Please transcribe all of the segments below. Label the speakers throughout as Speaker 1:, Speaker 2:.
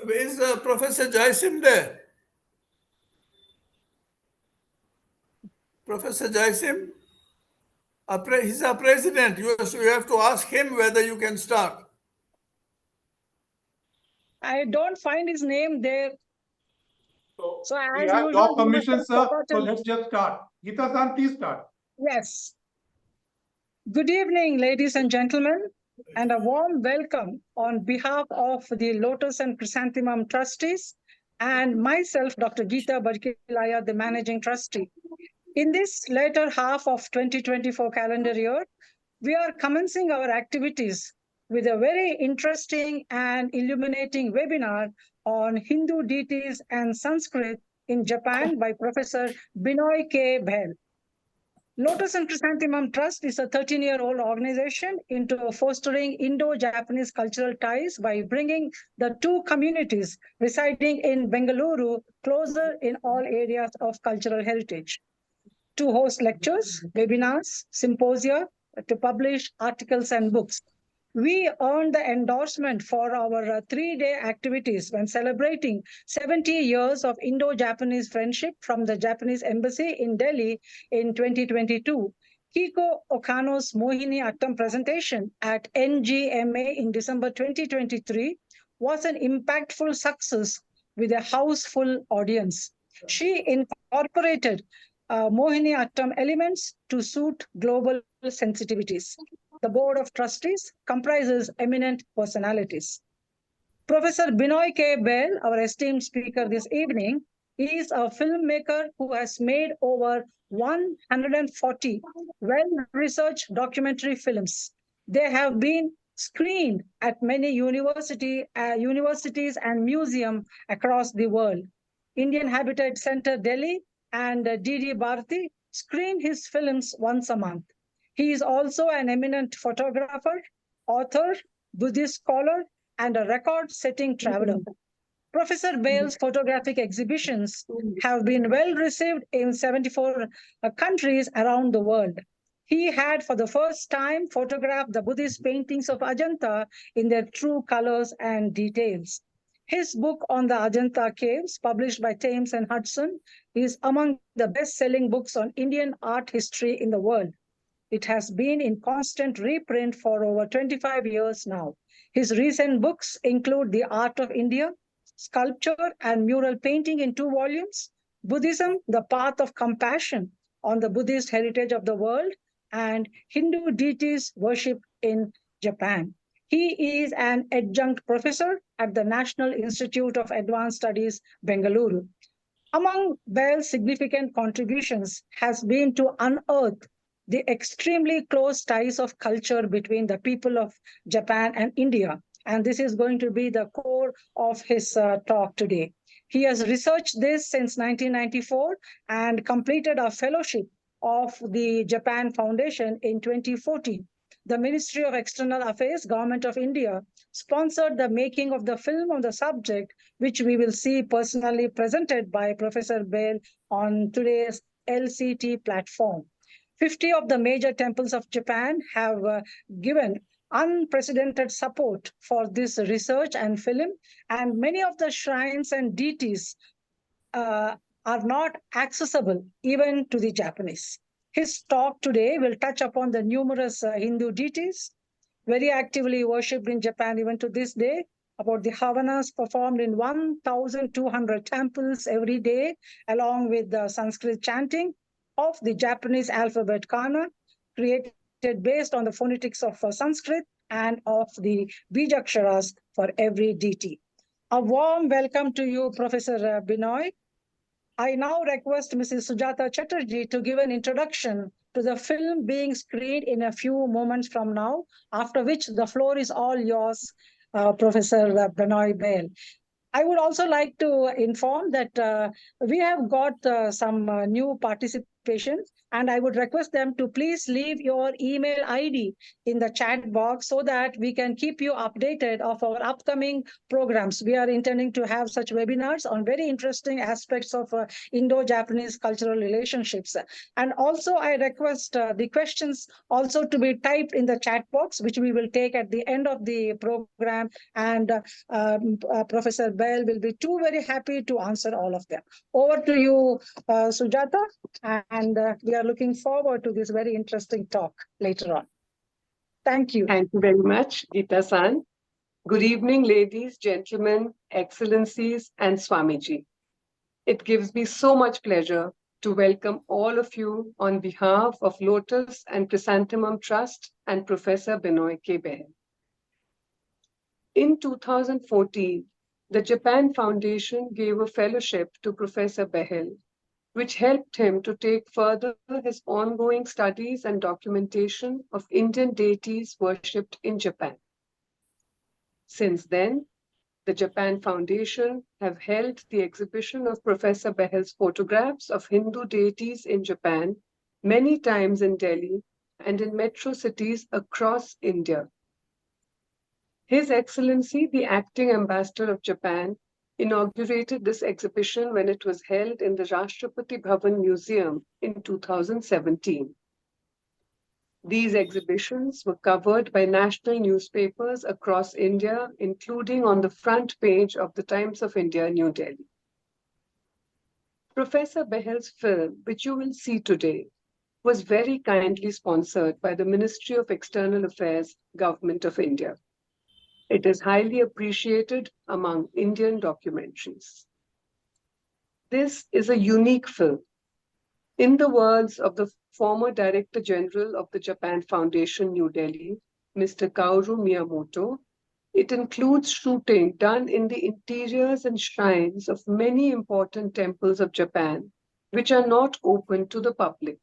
Speaker 1: Is Professor Jaisim there? Professor Jaisim? He's our president. You have to ask him whether you can start.
Speaker 2: I don't find his name there.
Speaker 3: So we have your permission, sir. So let's just start. Gita-san, please start.
Speaker 2: Yes. Good evening, ladies and gentlemen, and a warm welcome on behalf of the Lotus and Chrysanthemum Trustees and myself, Dr. Geeta Barkilaya, the Managing Trustee. In this later half of 2024 calendar year, we are commencing our activities with a very interesting and illuminating webinar on Hindu deities and Sanskrit in Japan by Professor Benoy Behl. Lotus and Chrysanthemum Trust is a 13-year-old organization into fostering Indo Japanese cultural ties by bringing the two communities residing in Bengaluru closer in all areas of cultural heritage. To host lectures, webinars, symposia, to publish articles and books. We earned the endorsement for our 3-day activities when celebrating 70 years of Indo-Japanese friendship from the Japanese Embassy in Delhi in 2022. Kiko Okano's Mohini Attam presentation at NGMA in December 2023 was an impactful success with a houseful audience. She incorporated Mohini Attam elements to suit global sensitivities. The Board of Trustees comprises eminent personalities. Professor Benoy Behl, our esteemed speaker this evening, is a filmmaker who has made over 140 well-researched documentary films. They have been screened at many universities and museums across the world. Indian Habitat Center Delhi and D.D. Bharati screen his films once a month. He is also an eminent photographer, author, Buddhist scholar, and a record-setting traveler. Professor Behl's photographic exhibitions have been well received in 74 countries around the world. He had, for the first time, photographed the Buddhist paintings of Ajanta in their true colors and details. His book on the Ajanta caves, published by Thames and Hudson, is among the best-selling books on Indian art history in the world. It has been in constant reprint for over 25 years now. His recent books include The Art of India, Sculpture and Mural Painting in 2 volumes, Buddhism, The Path of Compassion on the Buddhist Heritage of the World, and Hindu Deities Worship in Japan. He is an adjunct professor at the National Institute of Advanced Studies, Bengaluru. Among Behl's significant contributions has been to unearth the extremely close ties of culture between the people of Japan and India. And this is going to be the core of his talk today. He has researched this since 1994 and completed a fellowship of the Japan Foundation in 2014. The Ministry of External Affairs, Government of India, sponsored the making of the film on the subject, which we will see personally presented by Professor Behl on today's LCT platform. 50 of the major temples of Japan have given unprecedented support for this research and film, and many of the shrines and deities are not accessible even to the Japanese. His talk today will touch upon the numerous Hindu deities, very actively worshipped in Japan even to this day, about the Havanas performed in 1,200 temples every day, along with the Sanskrit chanting of the Japanese alphabet kana, created based on the phonetics of Sanskrit and of the Bijaksharas for every deity. A warm welcome to you, Professor Benoy. I now request Mrs. Sujata Chatterjee to give an introduction to the film being screened in a few moments from now, after which the floor is all yours, Professor Benoy Behl. I would also like to inform that we have got some new participation. And I would request them to please leave your email ID in the chat box so that we can keep you updated of our upcoming programs. We are intending to have such webinars on very interesting aspects of Indo-Japanese cultural relationships. And also, I request the questions also to be typed in the chat box, which we will take at the end of the program. And Professor Behl will be too very happy to answer all of them. Over to you, Sujata. And we are looking forward to this very interesting talk later on. Thank you.
Speaker 4: Thank you very much, Geeta-san. Good evening, ladies, gentlemen, excellencies, and Swamiji. It gives me so much pleasure to welcome all of you on behalf of Lotus and Chrysanthemum Trust and Professor Benoy Behl. In 2014, the Japan Foundation gave a fellowship to Professor Behl, which helped him to take further his ongoing studies and documentation of Indian deities worshipped in Japan. Since then, the Japan Foundation have held the exhibition of Professor Behl's photographs of Hindu deities in Japan many times in Delhi and in metro cities across India. His Excellency, the Acting Ambassador of Japan, inaugurated this exhibition when it was held in the Rashtrapati Bhavan Museum in 2017. These exhibitions were covered by national newspapers across India, including on the front page of the Times of India, New Delhi. Professor Behl's film, which you will see today, was very kindly sponsored by the Ministry of External Affairs, Government of India. It is highly appreciated among Indian documentaries. This is a unique film. In the words of the former Director General of the Japan Foundation, New Delhi, Mr. Kaoru Miyamoto, it includes shooting done in the interiors and shrines of many important temples of Japan, which are not open to the public.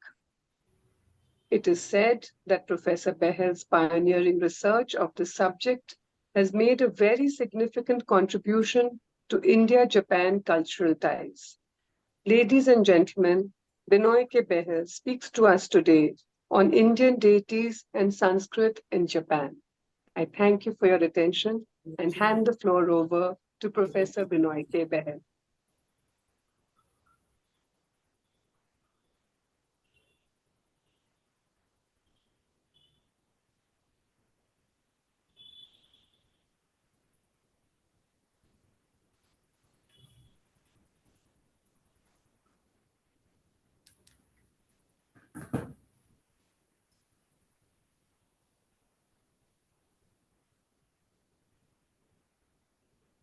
Speaker 4: It is said that Professor Behl's pioneering research of the subject has made a very significant contribution to India-Japan cultural ties. Ladies and gentlemen, Benoy Behl speaks to us today on Indian deities and Sanskrit in Japan. I thank you for your attention and hand the floor over to Professor Benoy Behl.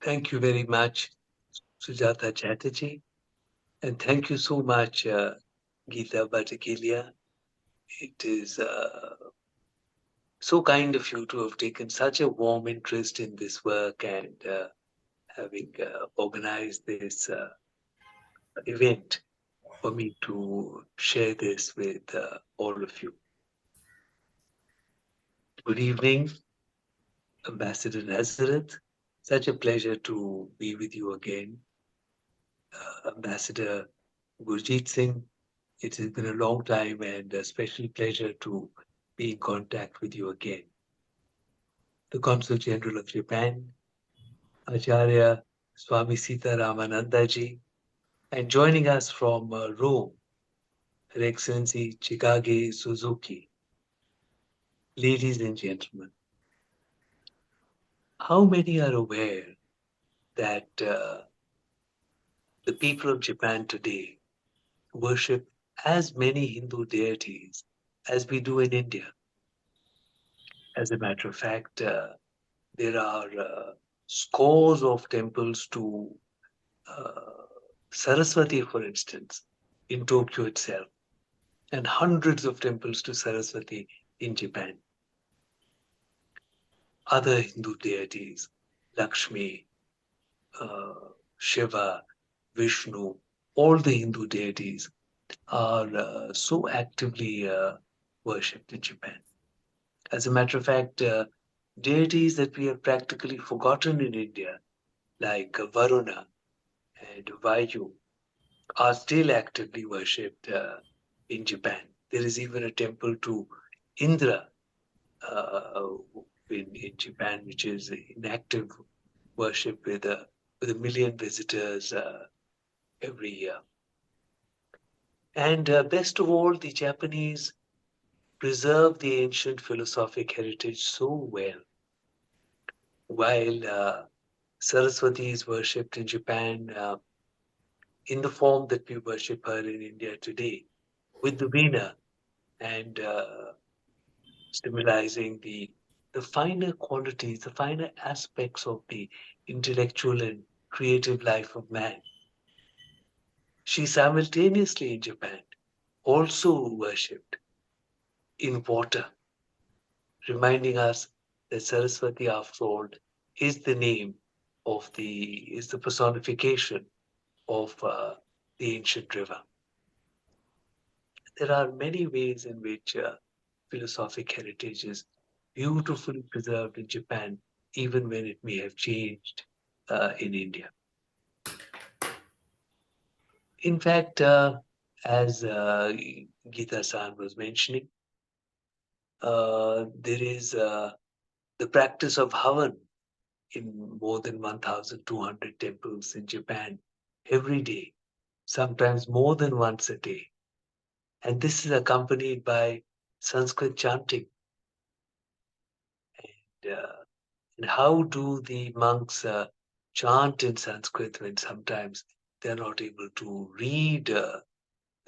Speaker 5: Thank you very much, Sujata Chatterjee. And thank you so much, Geeta Bhattacharya. It is so kind of you to have taken such a warm interest in this work and having organized this event for me to share this with all of you. Good evening, Ambassador Nazareth. Such a pleasure to be with you again. Ambassador Gurjeet Singh, it has been a long time and a special pleasure to be in contact with you again. The Consul General of Japan, Acharya Swami Sita Ramanandaji, and joining us from Rome, Her Excellency Chikage Suzuki. Ladies and gentlemen, how many are aware that the people of Japan today worship as many Hindu deities as we do in India? As a matter of fact, there are scores of temples to Saraswati, for instance, in Tokyo itself, and hundreds of temples to Saraswati in Japan. Other Hindu deities, Lakshmi, Shiva, Vishnu, all the Hindu deities are so actively worshipped in Japan. As a matter of fact, deities that we have practically forgotten in India, like Varuna and Vayu, are still actively worshipped in Japan. There is even a temple to Indra in Japan, which is in active worship with 1 million visitors every year. And best of all, the Japanese preserve the ancient philosophic heritage so well. While Saraswati is worshipped in Japan in the form that we worship her in India today, with the veena and symbolizing the finer qualities, the finer aspects of the intellectual and creative life of man. She simultaneously in Japan also worshipped in water, reminding us that Saraswati, after all, is the name of is the personification of the ancient river. There are many ways in which philosophic heritage is beautifully preserved in Japan, even when it may have changed in India. In fact, as Geeta-san was mentioning, there is the practice of Havan in more than 1,200 temples in Japan every day, sometimes more than once a day. And this is accompanied by Sanskrit chanting. And how do the monks chant in Sanskrit when sometimes they're not able to read the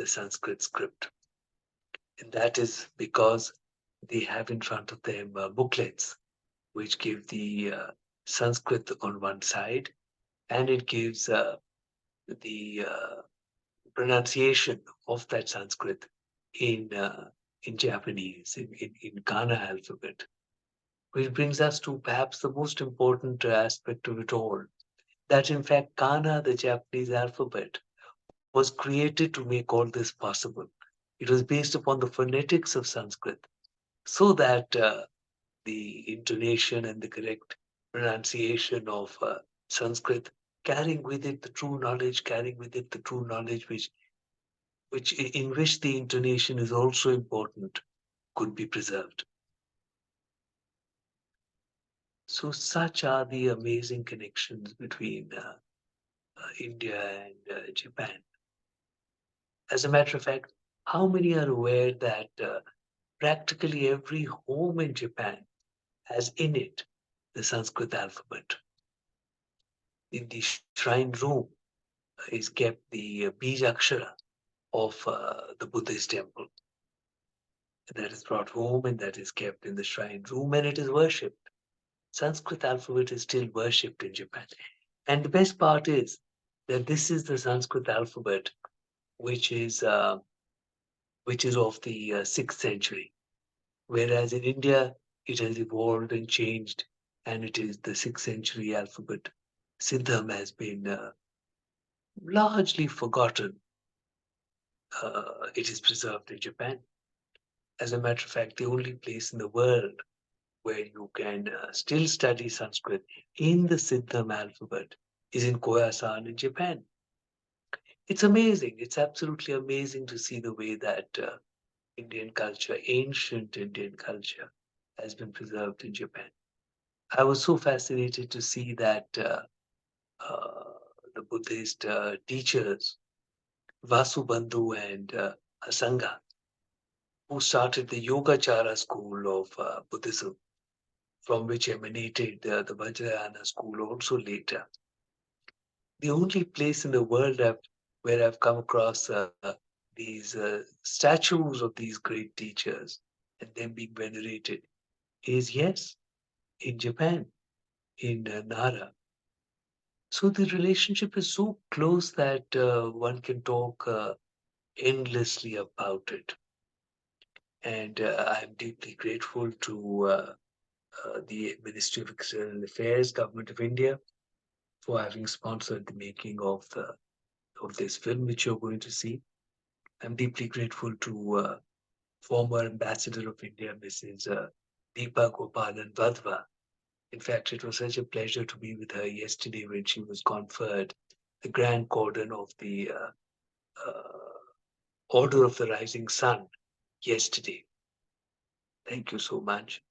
Speaker 5: Sanskrit script? And that is because they have in front of them booklets which give the Sanskrit on one side, and it gives the pronunciation of that Sanskrit in Japanese, in Kana alphabet. Which brings us to perhaps the most important aspect of it all, that in fact Kana, the Japanese alphabet, was created to make all this possible. It was based upon the phonetics of Sanskrit, so that the intonation and the correct pronunciation of Sanskrit, carrying with it the true knowledge, in which the intonation is also important, could be preserved. So such are the amazing connections between India and Japan. As a matter of fact, how many are aware that practically every home in Japan has in it the Sanskrit alphabet? In the shrine room is kept the Bijakshara of the Buddhist temple. That is brought home and that is kept in the shrine room and it is worshipped. Sanskrit alphabet is still worshipped in Japan. And the best part is that this is the Sanskrit alphabet which is of the 6th century. Whereas in India, it has evolved and changed, and it is the 6th century alphabet. Siddham has been largely forgotten. It is preserved in Japan. As a matter of fact, the only place in the world where you can still study Sanskrit in the Siddham alphabet is in Koyasan in Japan. It's amazing. It's absolutely amazing to see the way that Indian culture, ancient Indian culture, has been preserved in Japan. I was so fascinated to see that the Buddhist teachers, Vasubandhu and Asanga, who started the Yogacara school of Buddhism, from which emanated the Vajrayana school also later. The only place in the world where I've come across these statues of these great teachers and them being venerated is, yes, in Japan, in Nara. So the relationship is so close that one can talk endlessly about it. And I'm deeply grateful to the Ministry of External Affairs, Government of India, for having sponsored the making of this film, which you're going to see. I'm deeply grateful to former Ambassador of India, Mrs. Deepa Gopalan Vadva. In fact, it was such a pleasure to be with her yesterday when she was conferred the Grand Cordon of the Order of the Rising Sun. yesterday. Thank you so much.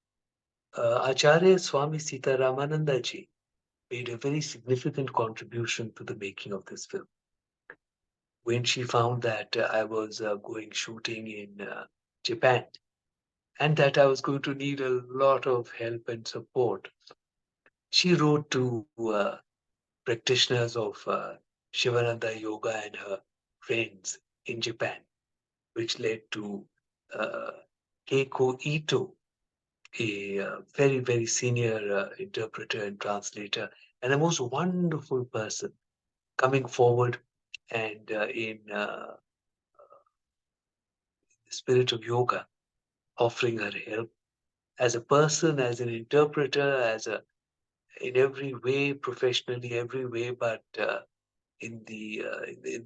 Speaker 5: Acharya Swami Sita Ramananda ji made a very significant contribution to the making of this film. When she found that I was going shooting in Japan and that I was going to need a lot of help and support, she wrote to practitioners of Shivananda Yoga and her friends in Japan, which led to Keiko Ito, a very, very senior interpreter and translator, and a most wonderful person, coming forward and in the spirit of yoga, offering her help as a person, as an interpreter, in every way, professionally, every way, but in the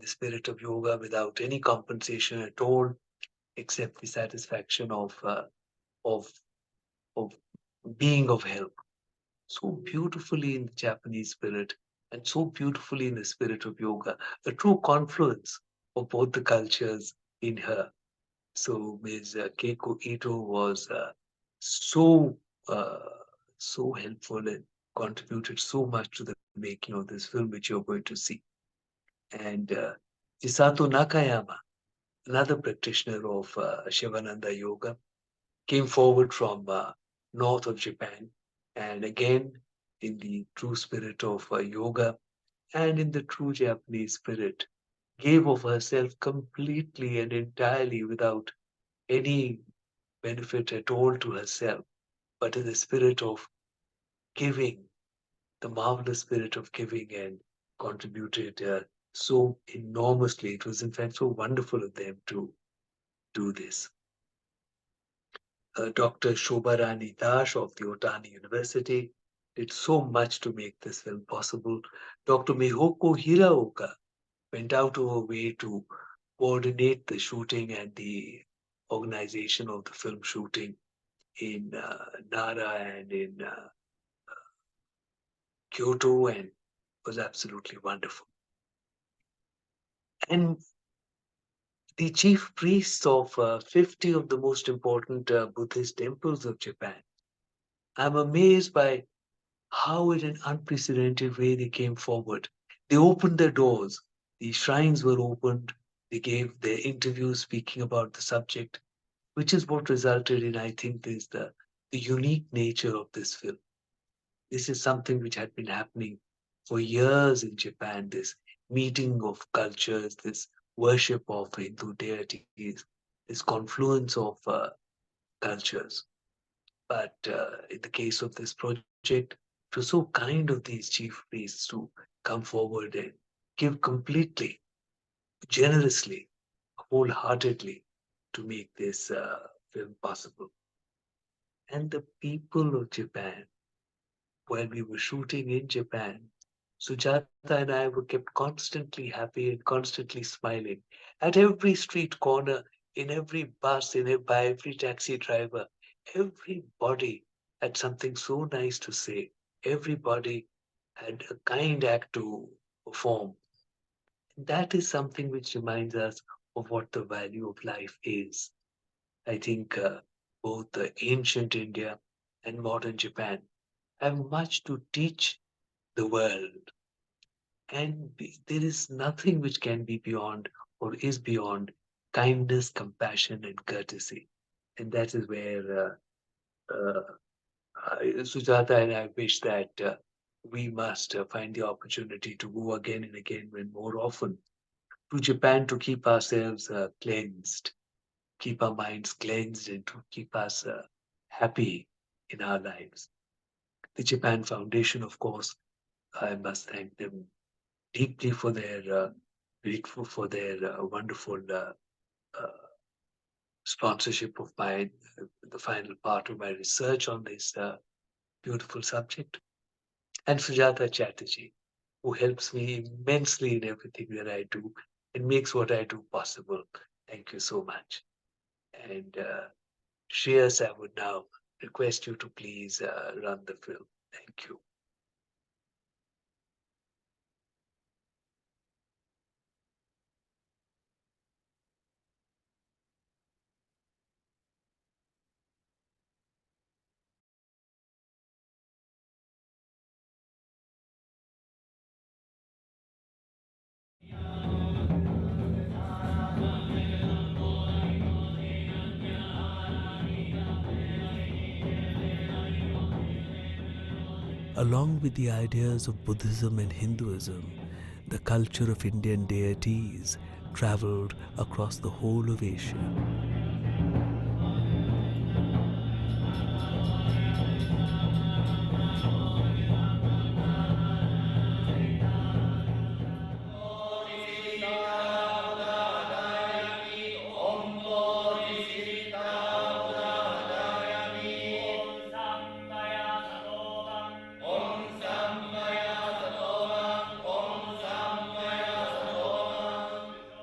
Speaker 5: spirit of yoga, without any compensation at all, except the satisfaction of of being of help. So beautifully in the Japanese spirit, and so beautifully in the spirit of yoga, a true confluence of both the cultures in her. So Ms. Keiko Ito was uh, so helpful and contributed so much to the making of this film, which you're going to see. And Chisato Nakayama, another practitioner of Shivananda Yoga, came forward from north of Japan, and again in the true spirit of yoga and in the true Japanese spirit, gave of herself completely and entirely without any benefit at all to herself, but in the spirit of giving, the marvelous spirit of giving, and contributed so enormously. It was in fact so wonderful of them to do this. Dr. Shobharani Dash of the Otani University did so much to make this film possible. Dr. Mihoko Hiraoka went out of her way to coordinate the shooting and the organization of the film shooting in Nara and in Kyoto, and was absolutely wonderful. And the chief priests of 50 of the most important Buddhist temples of Japan, I'm amazed by how in an unprecedented way they came forward. They opened their doors. The shrines were opened. They gave their interviews speaking about the subject, which is what resulted in, I think, is the unique nature of this film. This is something which had been happening for years in Japan, this meeting of cultures, this worship of Hindu deities, this confluence of cultures. But in the case of this project, it was so kind of these chief priests to come forward and give completely, generously, wholeheartedly to make this film possible. And the people of Japan, while we were shooting in Japan, Sujata and I were kept constantly happy and constantly smiling at every street corner, in every bus, by every taxi driver. Everybody had something so nice to say. Everybody had a kind act to perform. That is something which reminds us of what the value of life is. I think both the ancient India and modern Japan have much to teach the world. And there is nothing which can be beyond or is beyond kindness, compassion, and courtesy. And that is where Sujata and I wish that we must find the opportunity to go again and again and more often to Japan to keep ourselves cleansed, keep our minds cleansed, and to keep us happy in our lives. The Japan Foundation, of course, I must thank them deeply for their grateful for their wonderful sponsorship of the final part of my research on this beautiful subject, and Sujata Chatterjee, who helps me immensely in everything that I do and makes what I do possible. Thank you so much. And Shreyas, I would now request you to please run the film. Thank you.
Speaker 6: Along with the ideas of Buddhism and Hinduism, the culture of Indian deities traveled across the whole of Asia.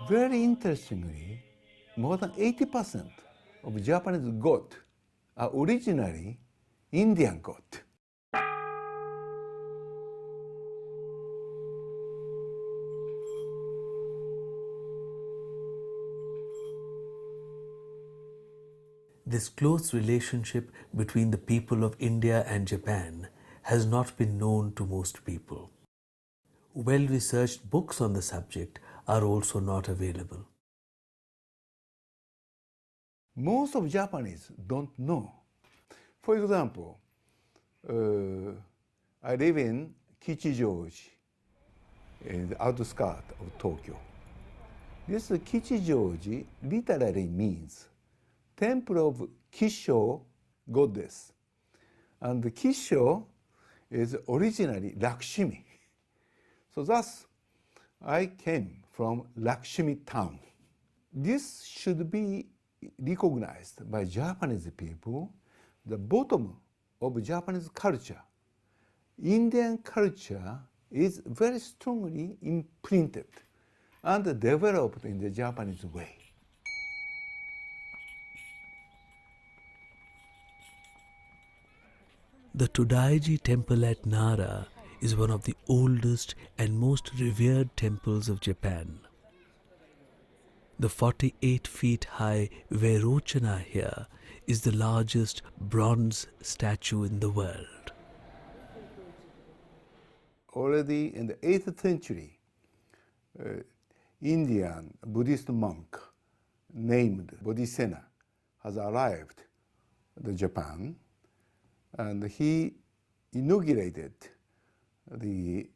Speaker 7: Very interestingly, more than 80% of Japanese gods are originally Indian gods.
Speaker 6: This close relationship between the people of India and Japan has not been known to most people. Well-researched books on the subject are also not available.
Speaker 7: Most of Japanese don't know. For example, I live in Kichijoji, in the outskirts of Tokyo. This Kichijoji literally means temple of Kisho goddess. And the Kisho is originally Lakshmi. So thus, I came from Lakshmi town. This should be recognized by Japanese people, the bottom of Japanese culture. Indian culture is very strongly imprinted and developed in the Japanese way.
Speaker 6: The Todaiji temple at Nara is one of the oldest and most revered temples of Japan. The 48 feet high Vairochana here is the largest bronze statue in the world.
Speaker 7: Already in the 8th century, Indian Buddhist monk named Bodhisena has arrived to Japan, and he inaugurated the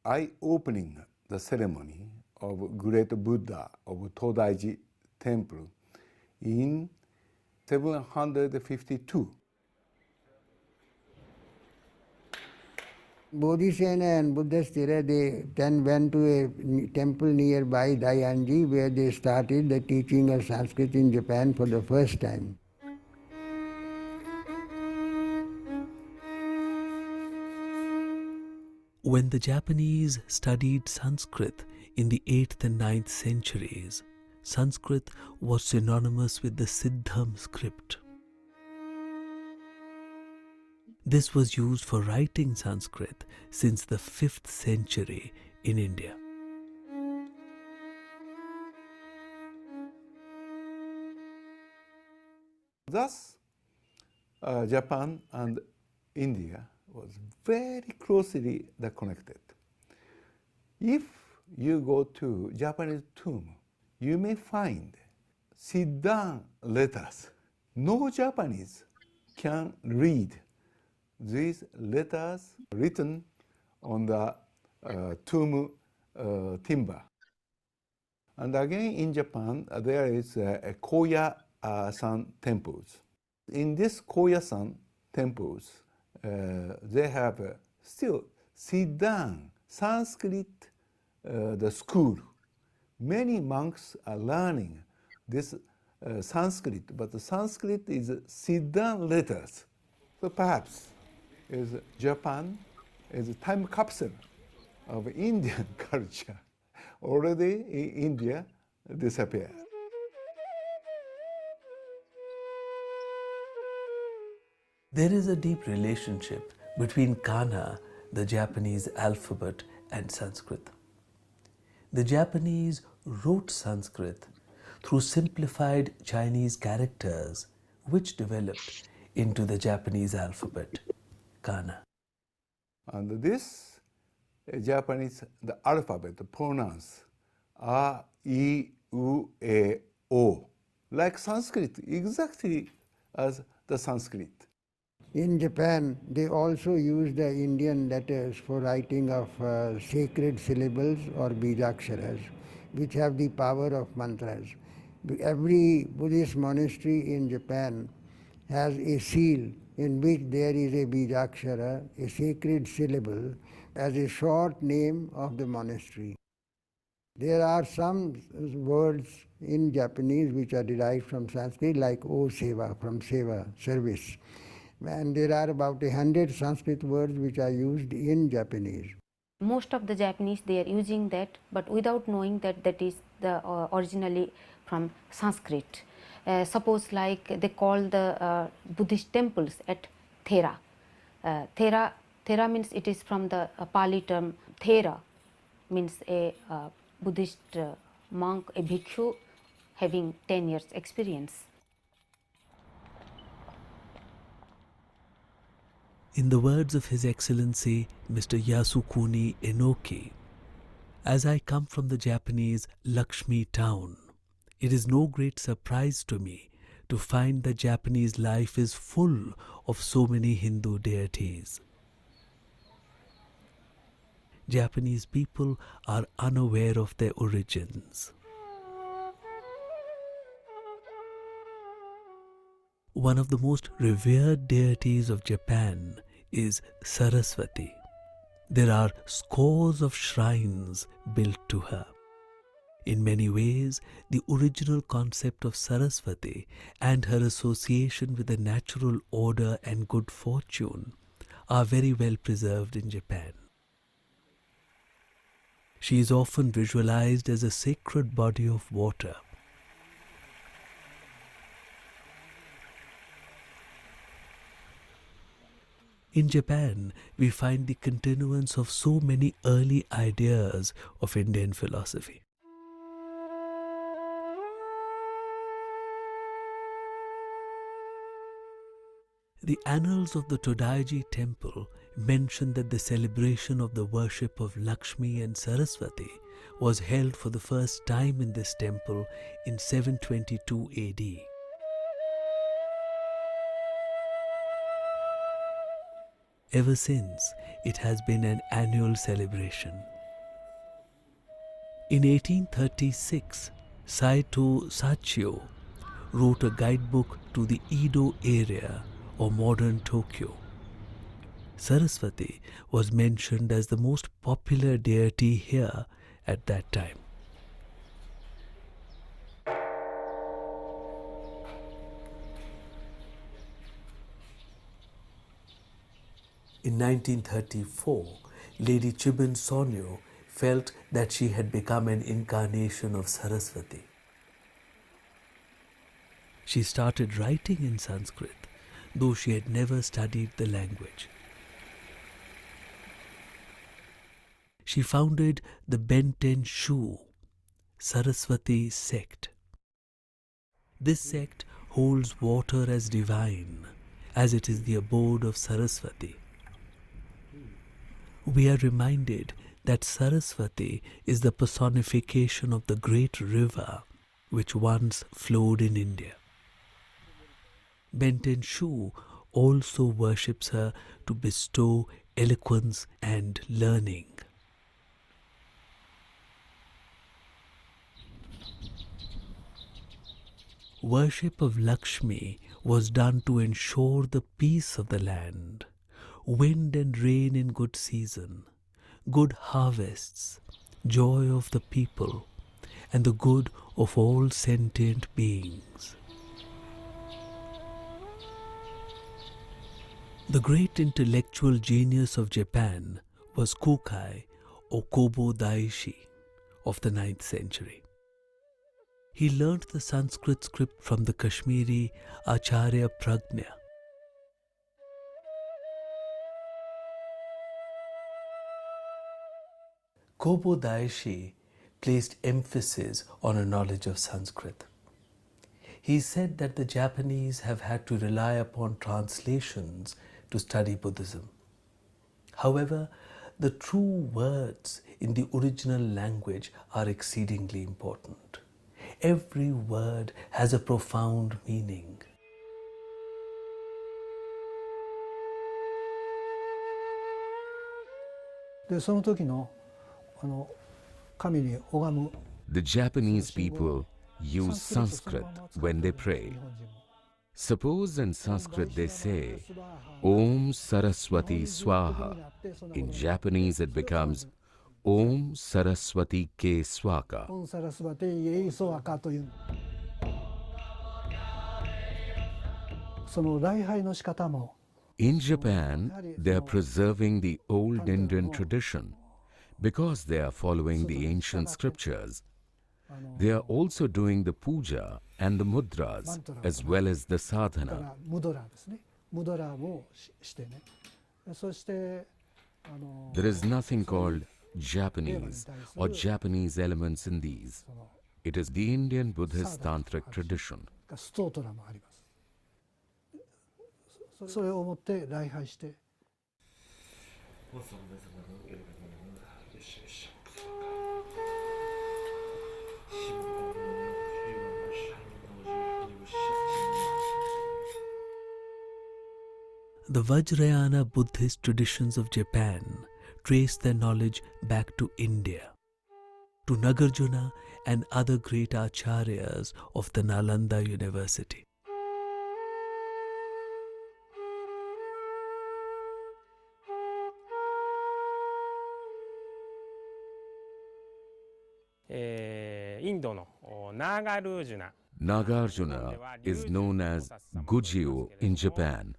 Speaker 7: eye-opening the ceremony of great Buddha of Todaiji temple in 752.
Speaker 8: Bodhisena and Buddhasthira, they then went to a temple nearby, Dayanji, where they started the teaching of Sanskrit in Japan for the first time.
Speaker 6: When the Japanese studied Sanskrit in the 8th and 9th centuries, Sanskrit was synonymous with the Siddham script. This was used for writing Sanskrit since the 5th century in India.
Speaker 7: Thus, Japan and India was very closely connected. If you go to Japanese tomb, you may find sit-down letters. No Japanese can read these letters written on the tomb timber. And again in Japan, there is a Koya-san temples. In these Koya-san temples, they have still sit-down Sanskrit the school. Many monks are learning this Sanskrit, but the Sanskrit is sit-down letters. So perhaps Japan is a time capsule of Indian culture. Already in India disappeared.
Speaker 6: There is a deep relationship between Kana, the Japanese alphabet, and Sanskrit. The Japanese wrote Sanskrit through simplified Chinese characters, which developed into the Japanese alphabet, Kana.
Speaker 7: And this Japanese, the alphabet pronounced A, I, U, E, O, like Sanskrit, exactly as the Sanskrit.
Speaker 8: In Japan, they also use the Indian letters for writing of sacred syllables or bijaksharas, which have the power of mantras. Every Buddhist monastery in Japan has a seal in which there is a bijakshara, a sacred syllable, as a short name of the monastery. There are some words in Japanese which are derived from Sanskrit, like O Seva, from Seva, service. And there are about 100 Sanskrit words which are used in Japanese.
Speaker 9: Most of the Japanese, they are using that, but without knowing that that is the originally from Sanskrit. Suppose like they call the Buddhist temples at Thera. Thera means it is from the Pali term Thera, means a Buddhist monk, a bhikshu having 10 years experience.
Speaker 6: In the words of His Excellency Mr. Yasukuni Enoki, as I come from the Japanese Lakshmi town, it is no great surprise to me to find that Japanese life is full of so many Hindu deities. Japanese people are unaware of their origins. One of the most revered deities of Japan is Saraswati. There are scores of shrines built to her. In many ways, the original concept of Saraswati and her association with the natural order and good fortune are very well preserved in Japan. She is often visualized as a sacred body of water. In Japan, we find the continuance of so many early ideas of Indian philosophy. The annals of the Todaiji temple mention that the celebration of the worship of Lakshmi and Saraswati was held for the first time in this temple in 722 AD. Ever since, it has been an annual celebration. In 1836, Saito Sachio wrote a guidebook to the Edo area or modern Tokyo. Saraswati was mentioned as the most popular deity here at that time. In 1934, Lady Chibin Sonyo felt that she had become an incarnation of Saraswati. She started writing in Sanskrit, though she had never studied the language. She founded the Benten Shu Saraswati sect. This sect holds water as divine, as it is the abode of Saraswati. We are reminded that Saraswati is the personification of the great river which once flowed in India. Benten Shu also worships her to bestow eloquence and learning. Worship of Lakshmi was done to ensure the peace of the land, wind and rain in good season, good harvests, joy of the people, and the good of all sentient beings. The great intellectual genius of Japan was Kukai or Kobo Daishi of the 9th century. He learnt the Sanskrit script from the Kashmiri Acharya Prajna. Kobo Daishi placed emphasis on a knowledge of Sanskrit. He said that the Japanese have had to rely upon translations to study Buddhism. However, the true words in the original language are exceedingly important. Every word has a profound meaning.
Speaker 10: でその時の神に拝む
Speaker 11: The Japanese people use Sanskrit when they pray. Suppose in Sanskrit they say, Om Saraswati Swaha. In Japanese it becomes Om Saraswati Ke Swaka.
Speaker 10: オンサラスバテイエイソアカというその礼拝の仕方も
Speaker 11: In Japan, they are preserving the old Indian tradition because they are following the ancient scriptures. They are also doing the puja and the mudras as well as the sadhana.
Speaker 10: ムドラーですねムドラーもしてねそして
Speaker 11: There is nothing called Japanese or Japanese elements in these. It is the Indian Buddhist tantric tradition.
Speaker 10: ストートラもありますそれをもって礼拝して
Speaker 6: The Vajrayana Buddhist traditions of Japan trace their knowledge back to India, to Nagarjuna and other great acharyas of the Nalanda University.
Speaker 11: Nagarjuna is known as Gujio in Japan.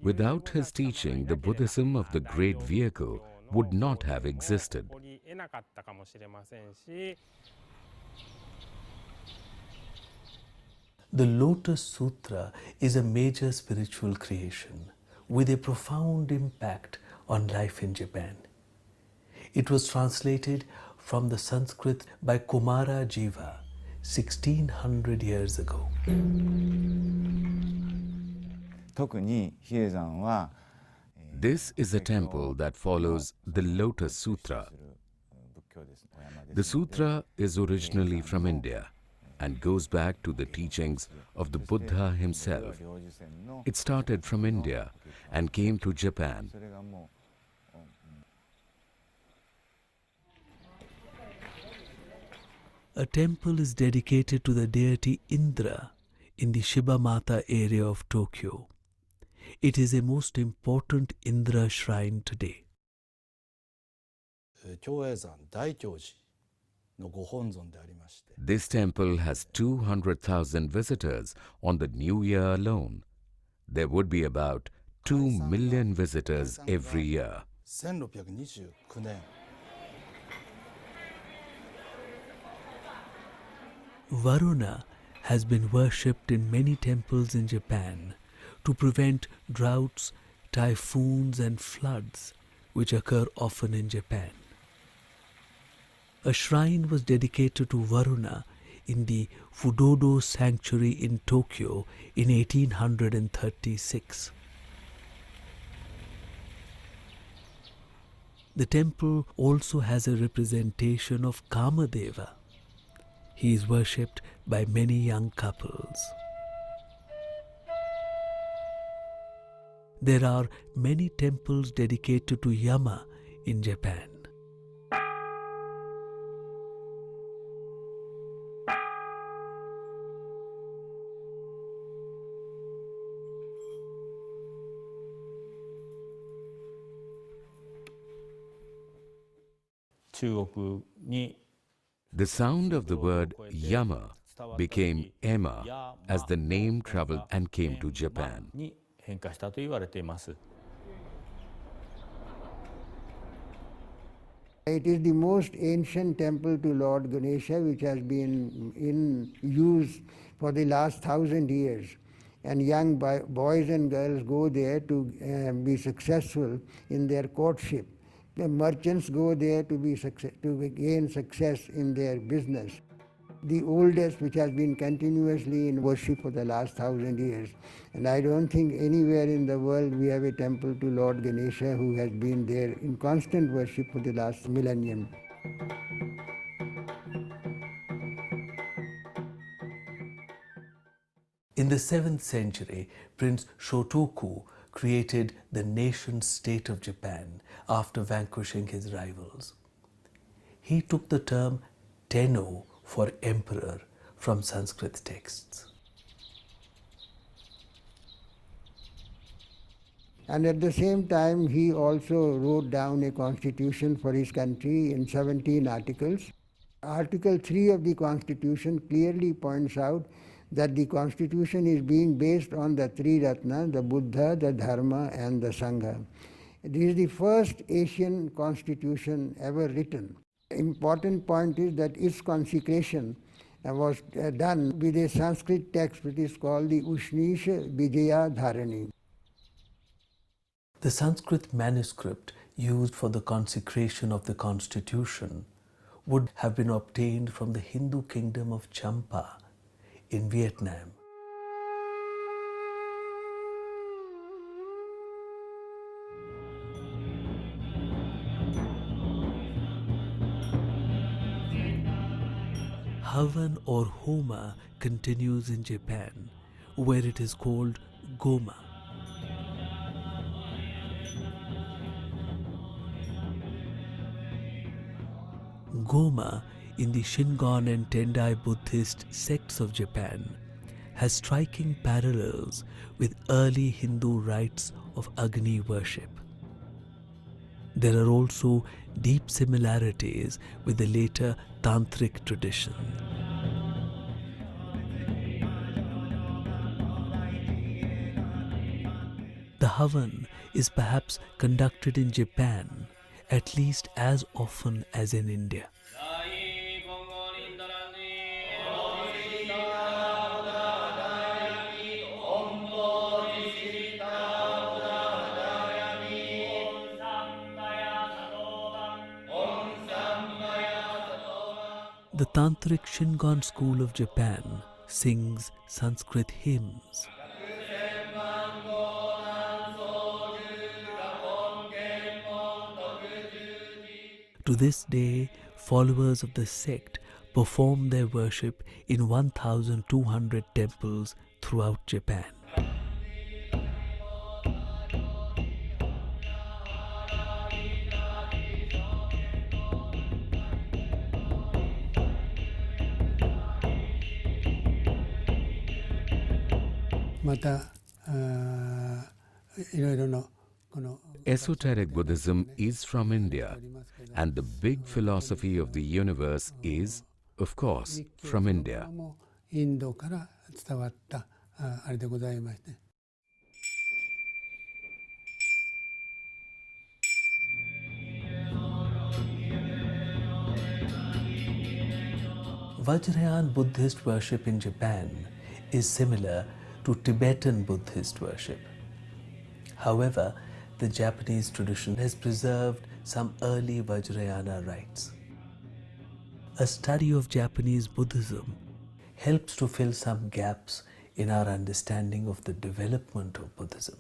Speaker 11: Without his teaching, the Buddhism of the Great Vehicle would not have existed.
Speaker 6: The Lotus Sutra is a major spiritual creation with a profound impact on life in Japan. It was translated from the Sanskrit by Kumara Jiva 1600 years ago.
Speaker 7: 特に比叡山は
Speaker 11: This is a temple that follows the Lotus Sutra. The sutra is originally from India and goes back to the teachings of the Buddha himself. It started from India and came to Japan.
Speaker 6: A temple is dedicated to the deity Indra in the Shibamata area of Tokyo. It is a most important Indra shrine today.
Speaker 10: 長栄山大教寺のご本尊でありまして
Speaker 11: This temple has 200,000 visitors on the new year alone. There would be about 2 million visitors every year.
Speaker 10: 1629年
Speaker 6: Varuna has been worshipped in many temples in Japan to prevent droughts, typhoons and floods which occur often in Japan. A shrine was dedicated to Varuna in the Fudodo Sanctuary in Tokyo in 1836. The temple also has a representation of Kamadeva. He is worshipped by many young couples. There are many temples dedicated to Yama in Japan.
Speaker 11: The sound of the word Yama became Emma as the name traveled and came to Japan.
Speaker 8: It is the most ancient temple to Lord Ganesha which has been in use for the last 1,000 years. And young boys and girls go there to be successful in their courtship. The merchants go there to gain success in their business. The oldest which has been continuously in worship for the last 1,000 years. And I don't think anywhere in the world we have a temple to Lord Ganesha who has been there in constant worship for the last millennium.
Speaker 6: In the 7th century, Prince Shotoku created the nation-state of Japan after vanquishing his rivals. He took the term Tenno for emperor from Sanskrit texts.
Speaker 8: And at the same time, he also wrote down a constitution for his country in 17 articles. Article 3 of the constitution clearly points out that the constitution is being based on the three Ratnas, the Buddha, the Dharma and the Sangha. This is the first Asian constitution ever written. Important point is that its consecration was done with a Sanskrit text which is called the Ushnisha Vijaya Dharani.
Speaker 6: The Sanskrit manuscript used for the consecration of the constitution would have been obtained from the Hindu kingdom of Champa in Vietnam. Havan or Homa continues in Japan, where it is called Goma. Goma in the Shingon and Tendai Buddhist sects of Japan has striking parallels with early Hindu rites of Agni worship. There are also deep similarities with the later Tantric tradition. The Havan is perhaps conducted in Japan at least as often as in India. The Tantric Shingon school of Japan sings Sanskrit hymns. To this day, followers of the sect perform their worship in 1,200 temples throughout Japan.
Speaker 11: Esoteric Buddhism is from India, and the big philosophy of the universe is, of course, from India.
Speaker 6: Vajrayana Buddhist worship in Japan is similar to Tibetan Buddhist worship. However, the Japanese tradition has preserved some early Vajrayana rites. A study of Japanese Buddhism helps to fill some gaps in our understanding of the development of Buddhism.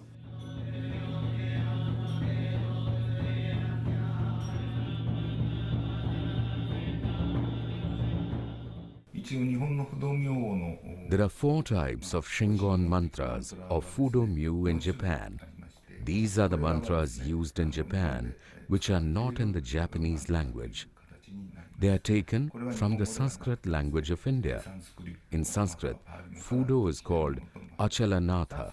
Speaker 11: There are 4 types of Shingon mantras or Fudo-myu in Japan. These are the mantras used in Japan which are not in the Japanese language. They are taken from the Sanskrit language of India. In Sanskrit, Fudo is called Achalanatha.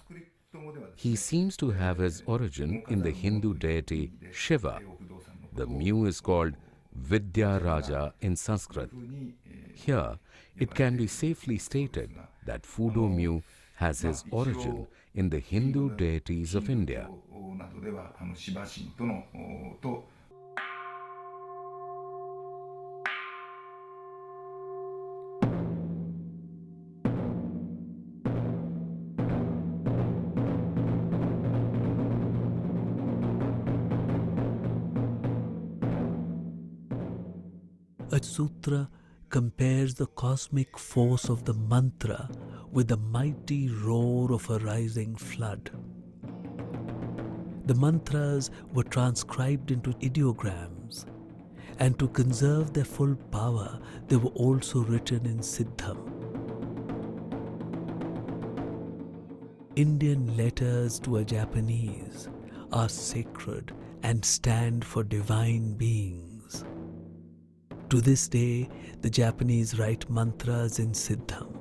Speaker 11: He seems to have his origin in the Hindu deity Shiva. The Myu is called Vidya Raja in Sanskrit. Here, it can be safely stated that Fudo-myu has his origin in the Hindu deities of India.
Speaker 6: A sutra compares the cosmic force of the mantra with the mighty roar of a rising flood. The mantras were transcribed into ideograms, and to conserve their full power, they were also written in Siddham. Indian letters to a Japanese are sacred and stand for divine beings. To this day, the Japanese write mantras in Siddham.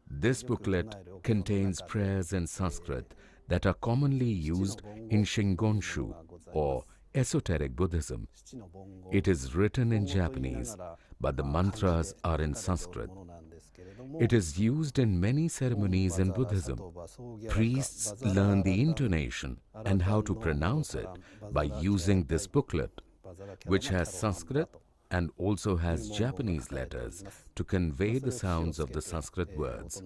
Speaker 11: This booklet contains prayers in Sanskrit that are commonly used in Shingonshu or esoteric Buddhism. It is written in Japanese, but the mantras are in Sanskrit. It is used in many ceremonies in Buddhism. Priests learn the intonation and how to pronounce it by using this booklet, which has Sanskrit and also has Japanese letters to convey the sounds of the Sanskrit words.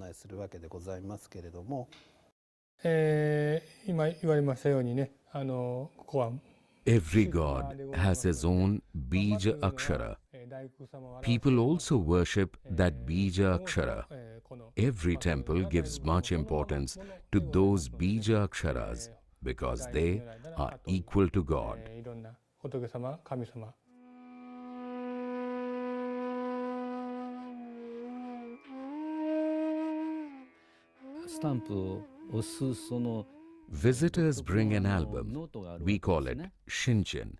Speaker 11: Every god has his own Bija Akshara. People also worship that Bija Akshara. Every temple gives much importance to those Bija Aksharas because they are equal to God. Visitors bring an album. We call it Shinchin.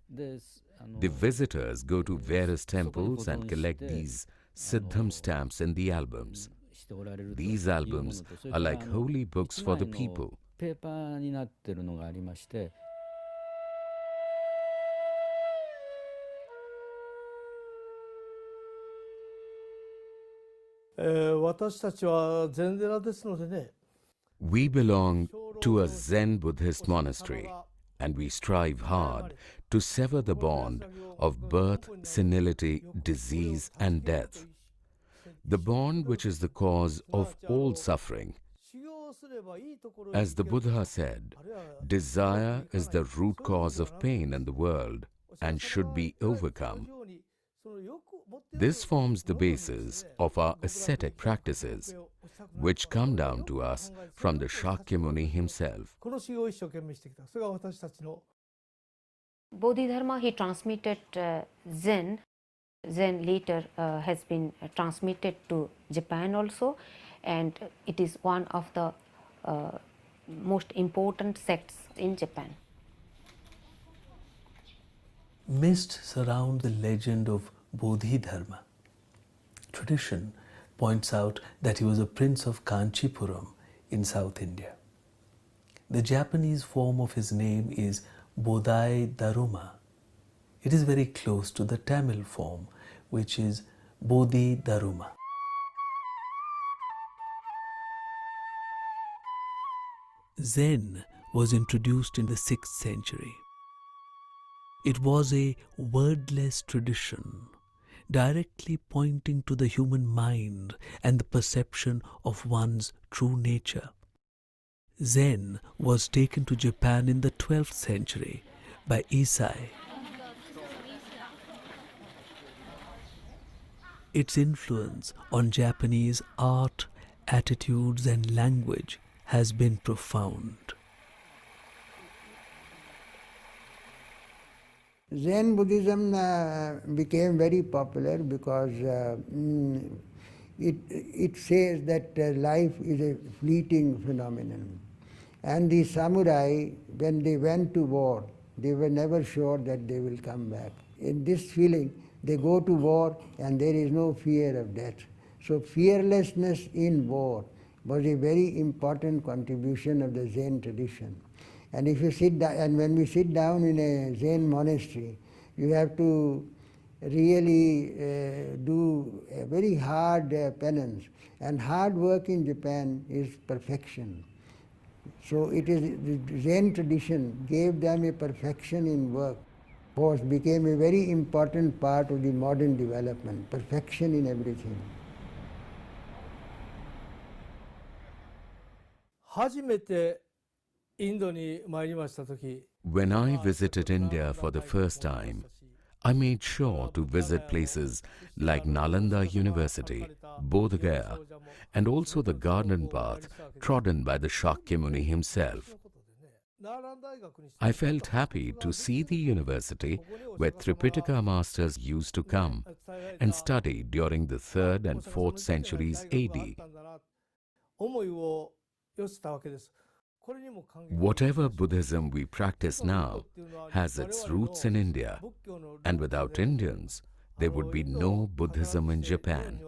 Speaker 11: The visitors go to various temples and collect these Siddham stamps in the albums. These albums are like holy books for the people. We belong to a Zen Buddhist monastery, and we strive hard to sever the bond of birth, senility, disease and death. The bond which is the cause of all suffering. As the Buddha said, desire is the root cause of pain in the world and should be overcome. This forms the basis of our ascetic practices, which come down to us from the Shakyamuni himself.
Speaker 9: Bodhidharma, he transmitted Zen. Zen later has been transmitted to Japan also, and it is one of the most important sects in Japan.
Speaker 6: Mist surround the legend of Bodhidharma. Tradition points out that he was a prince of Kanchipuram in South India. The Japanese form of his name is Bodai Daruma. It is very close to the Tamil form, which is Bodhi Daruma. Zen was introduced in the 6th century. It was a wordless tradition, directly pointing to the human mind and the perception of one's true nature. Zen was taken to Japan in the 12th century by Isai. Its influence on Japanese art, attitudes and language has been profound.
Speaker 8: Zen Buddhism became very popular because it says that life is a fleeting phenomenon. And the samurai, when they went to war, they were never sure that they will come back. In this feeling, they go to war and there is no fear of death. So fearlessness in war was a very important contribution of the Zen tradition. And if you sit down, and when we sit down in a Zen monastery, you have to really do a very hard penance. And hard work in Japan is perfection. So it is the Zen tradition gave them a perfection in work. Force became a very important part of the modern development, perfection in everything.
Speaker 11: When I visited India for the first time, I made sure to visit places like Nalanda University, Bodh Gaya, and also the garden path trodden by the Shakyamuni himself. I felt happy to see the university where Tripitaka masters used to come and study during the 3rd and 4th centuries AD. Whatever Buddhism we practice now has its roots in India, and without Indians, there would be no Buddhism in Japan.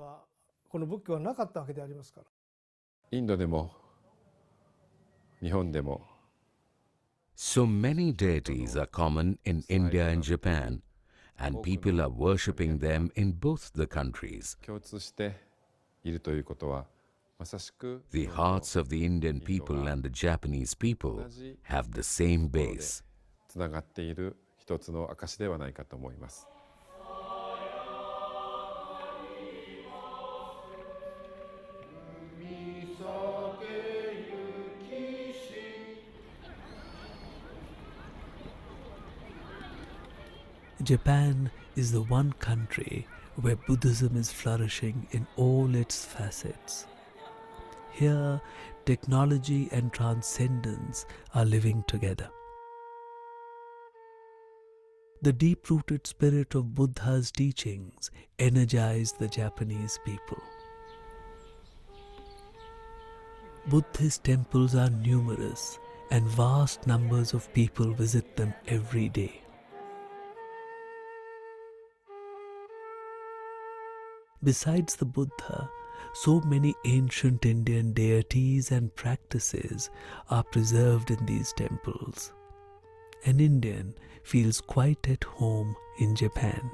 Speaker 12: インドでも日本でも
Speaker 11: So many deities are common in India and Japan, and people are worshipping them in both the countries.
Speaker 12: 共通しているということはまさしく
Speaker 11: The hearts of the Indian people and the Japanese people have the same base.
Speaker 12: つながっている一つの証ではないかと思います。
Speaker 6: Japan is the one country where Buddhism is flourishing in all its facets. Here, technology and transcendence are living together. The deep-rooted spirit of Buddha's teachings energize the Japanese people. Buddhist temples are numerous, and vast numbers of people visit them every day. Besides the Buddha, so many ancient Indian deities and practices are preserved in these temples. An Indian feels quite at home in Japan.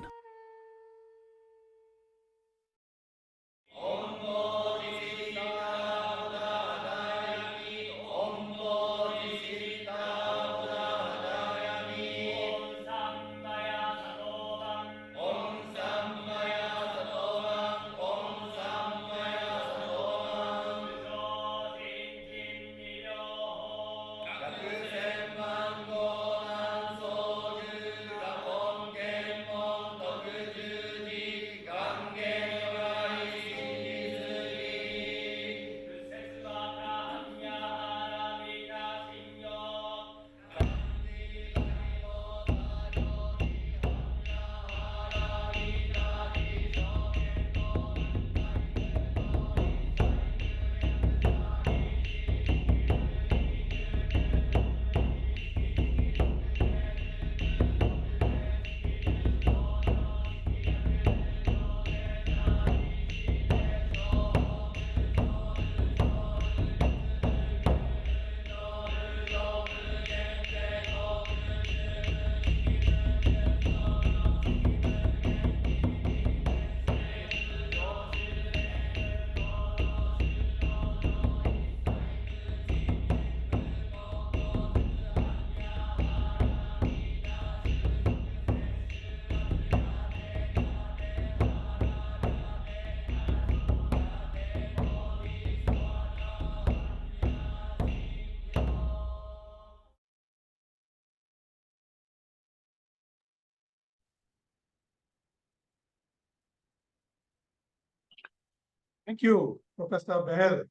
Speaker 3: Thank you, Professor Behl.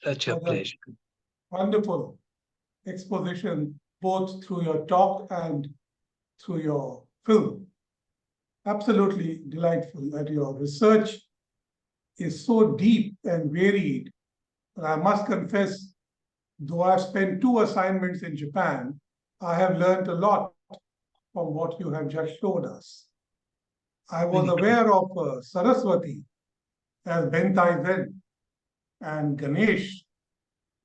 Speaker 5: Such a pleasure.
Speaker 3: Wonderful exposition, both through your talk and through your film. Absolutely delightful. And your research is so deep and varied. And I must confess, though I've spent 2 assignments in Japan, I have learned a lot from what you have just showed us. I was aware of Saraswati as Bentai Zen and Ganesh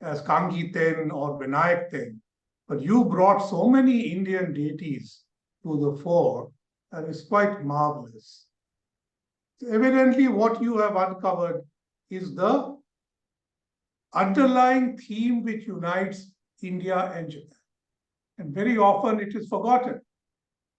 Speaker 3: as Kangi Ten or Vinayak Ten. But you brought so many Indian deities to the fore, and it's quite marvelous. So evidently, what you have uncovered is the underlying theme which unites India and Japan. And very often it is forgotten.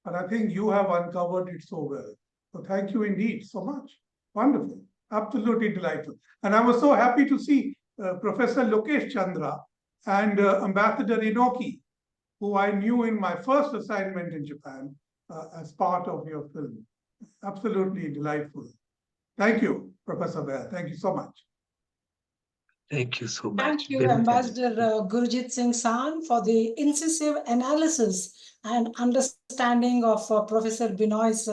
Speaker 3: But I think you have uncovered it so well. So thank you indeed so much. Wonderful. Absolutely delightful. And I was so happy to see Professor Lokesh Chandra and Ambassador Inoki, who I knew in my first assignment in Japan as part of your film. Absolutely delightful. Thank you, Professor Behl. Thank you so much.
Speaker 5: Thank you so much.
Speaker 2: Thank you,
Speaker 5: Very kind.
Speaker 2: Ambassador Gurjit Singh San, for the incisive analysis and understanding of Professor Benoy's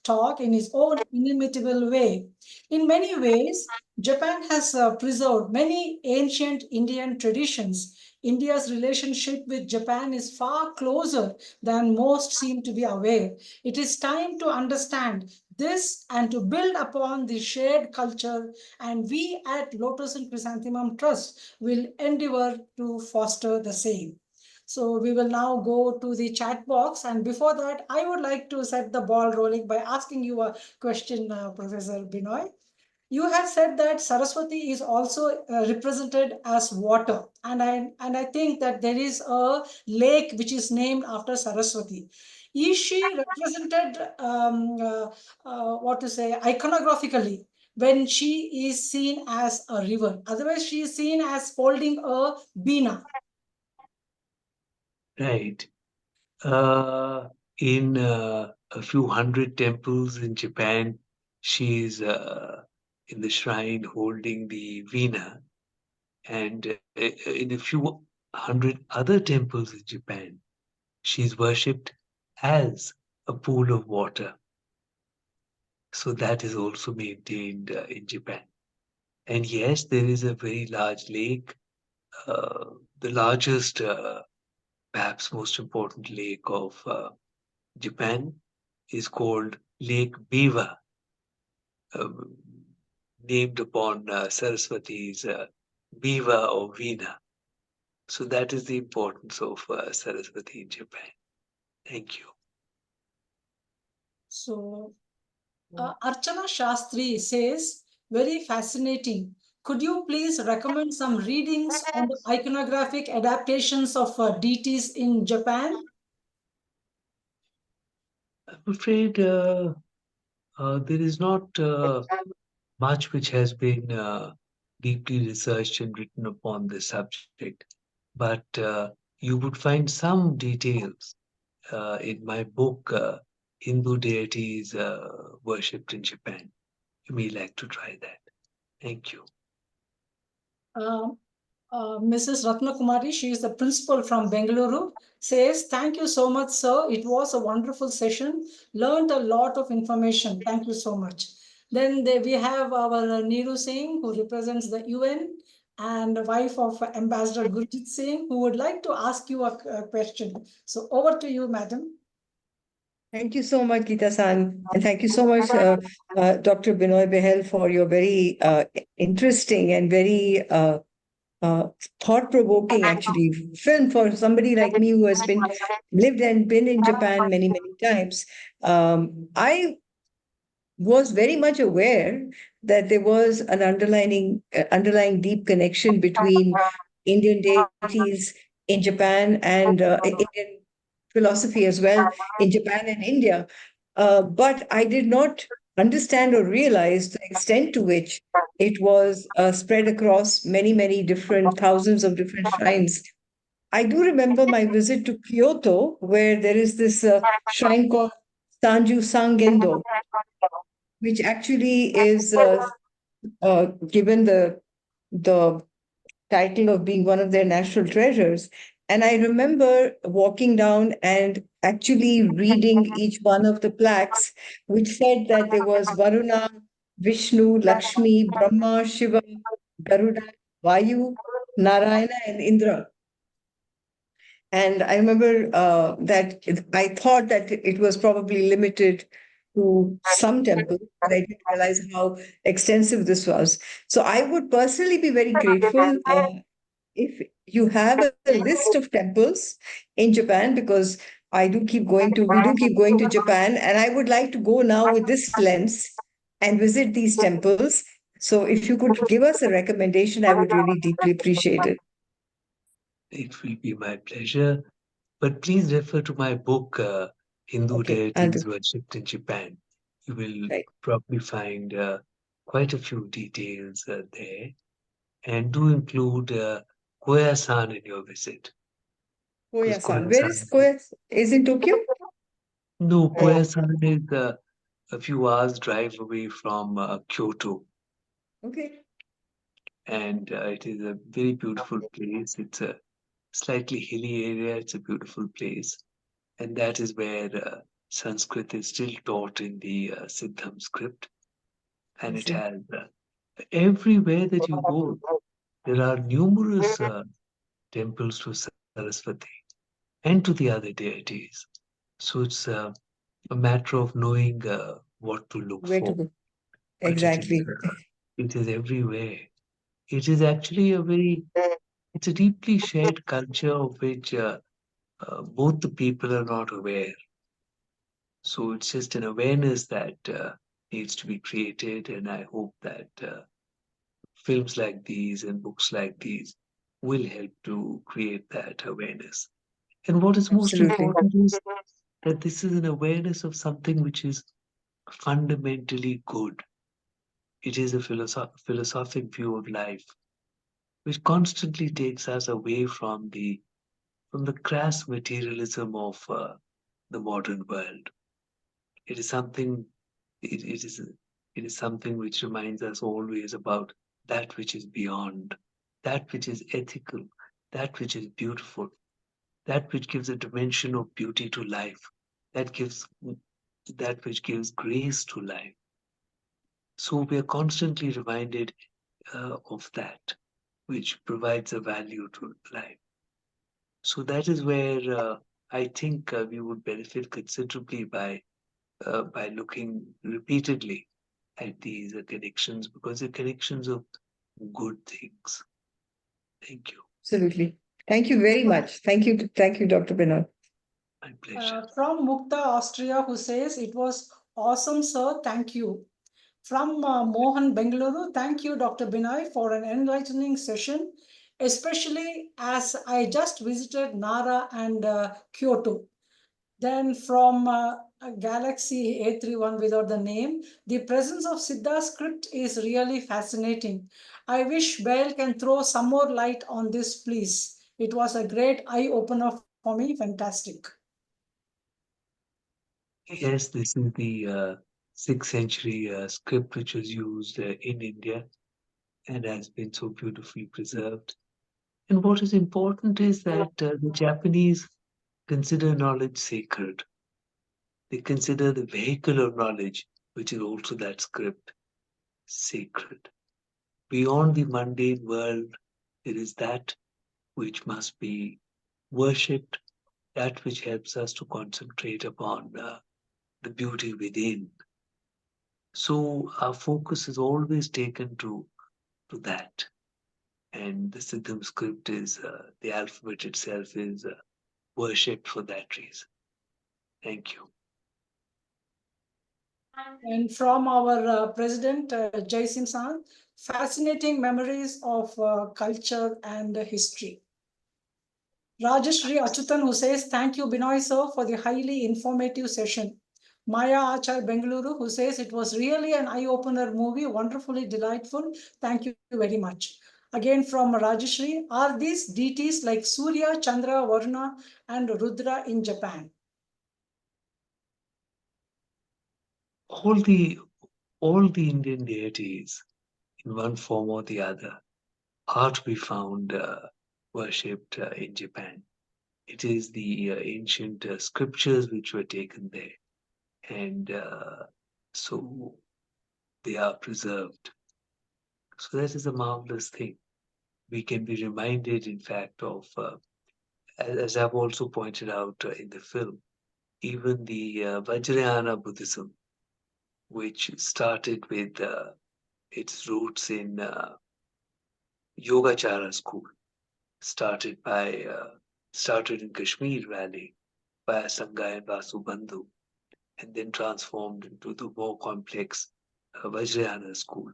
Speaker 2: talk in his own inimitable way. In many ways, Japan has preserved many ancient Indian traditions. India's relationship with Japan is far closer than most seem to be aware. It is time to understand this and to build upon the shared culture, and we at Lotus and Chrysanthemum Trust will endeavor to foster the same. So we will now go to the chat box. And before that, I would like to set the ball rolling by asking you a question, Professor Benoy. You have said that Saraswati is also represented as water, and I think that there is a lake which is named after Saraswati. Is she represented what to say iconographically when she is seen as a river? Otherwise, she is seen as holding a bina.
Speaker 5: Right. In a few hundred temples in Japan, she is in the shrine holding the veena, and in a few hundred other temples in Japan, she is worshipped as a pool of water. So that is also maintained in Japan. And yes, there is a very large lake, the largest, perhaps most important lake of Japan is called Lake Biwa, named upon Saraswati's Biwa or Veena. So that is the importance of Saraswati in Japan. Thank you.
Speaker 2: So Archana Shastri says, very fascinating. Could you please recommend some readings on the iconographic adaptations of deities in Japan?
Speaker 5: I'm afraid there is not much which has been deeply researched and written upon this subject, but you would find some details in my book, Hindu Deities Worshipped in Japan. You may like to try that. Thank you.
Speaker 2: Mrs. Ratna Kumari, she is the principal from Bengaluru, says, thank you so much, sir. It was a wonderful session. Learned a lot of information. Thank you so much. Then we have our Neeru Singh, who represents the UN, and the wife of Ambassador Gurjit Singh, who would like to ask you a question. So over to you, madam.
Speaker 13: Thank you so much, Geeta-san. And thank you so much, Dr. Benoy Behl, for your very interesting and very thought-provoking, actually, film for somebody like me who has lived and been in Japan many, many times. I was very much aware that there was an underlying deep connection between Indian deities in Japan and Indian philosophy as well in Japan and India. But I did not understand or realize the extent to which it was spread across many, many different thousands of different shrines. I do remember my visit to Kyoto, where there is this shrine called Sanju Sangendo, which actually is given the title of being one of their national treasures. And I remember walking down and actually reading each one of the plaques, which said that there was Varuna, Vishnu, Lakshmi, Brahma, Shiva, Garuda, Vayu, Narayana, and Indra. And I remember that I thought that it was probably limited to some temples, but I didn't realize how extensive this was. So I would personally be very grateful if you have a list of temples in Japan, because we do keep going to Japan, and I would like to go now with this lens and visit these temples. So if you could give us a recommendation, I would really deeply appreciate it.
Speaker 5: It will be my pleasure. But please refer to my book, Hindu Deities Worshipped in Japan. You will probably find quite a few details there. And do include Koya-san in your visit.
Speaker 13: Koya-san. Where is Koya? Is in Tokyo?
Speaker 5: No, Koya-san is a few hours drive away from Kyoto.
Speaker 13: Okay.
Speaker 5: And it is a very beautiful place. It's a slightly hilly area. It's a beautiful place. And that is where Sanskrit is still taught in the Siddham script. And it has everywhere that you go, there are numerous temples to Saraswati and to the other deities. So it's a matter of knowing what to look
Speaker 13: Where to
Speaker 5: for.
Speaker 13: go?
Speaker 5: But
Speaker 13: Exactly.
Speaker 5: it is everywhere. It is actually it's a deeply shared culture of which both the people are not aware. So it's just an awareness that needs to be created, and I hope that films like these and books like these will help to create that awareness. And what is most
Speaker 13: Absolutely.
Speaker 5: important is that this is an awareness of something which is fundamentally good. It is a philosophic view of life, which constantly takes us away from the crass materialism of the modern world. It is something. It is it is something which reminds us always about that which is beyond, that which is ethical, that which is beautiful, that which gives a dimension of beauty to life, that gives that which gives grace to life. So we are constantly reminded of that, which provides a value to life. So that is where I think we would benefit considerably by looking repeatedly at these connections, because they're connections of good things. Thank you.
Speaker 13: Absolutely. Thank you very much. Thank you, Dr. Benoy.
Speaker 5: My pleasure.
Speaker 2: From Mukta, Austria, who says, it was awesome, sir. Thank you. From Mohan, Bengaluru, thank you, Dr. Benoy, for an enlightening session, especially as I just visited Nara and Kyoto. Then from Galaxy A31 without the name, the presence of Siddha script is really fascinating. I wish Behl can throw some more light on this, please. It was a great eye-opener for me. Fantastic.
Speaker 5: Yes, this is the 6th century script which was used in India and has been so beautifully preserved. And what is important is that the Japanese consider knowledge sacred. They consider the vehicle of knowledge, which is also that script, sacred. Beyond the mundane world, there is that which must be worshipped, that which helps us to concentrate upon the beauty within. So our focus is always taken to that. And the Siddham script is, the alphabet itself is worshipped for that reason. Thank you.
Speaker 2: And from our president, Jai Singh San, fascinating memories of culture and history. Rajashri Achutan, who says, thank you, Benoy sir, for the highly informative session. Maya Achar Bengaluru, who says, it was really an eye-opener movie, wonderfully delightful. Thank you very much. Again from Rajashri, are these deities like Surya, Chandra, Varuna, and Rudra in Japan?
Speaker 5: All the Indian deities, in one form or the other, are to be found worshipped in Japan. It is the ancient scriptures which were taken there, and so they are preserved. So that is a marvelous thing. We can be reminded, in fact, of, as I've also pointed out in the film, even the Vajrayana Buddhism, which started with its roots in Yogacara school, started in Kashmir Valley by Sangha and Vasubandhu, and then transformed into the more complex Vajrayana school,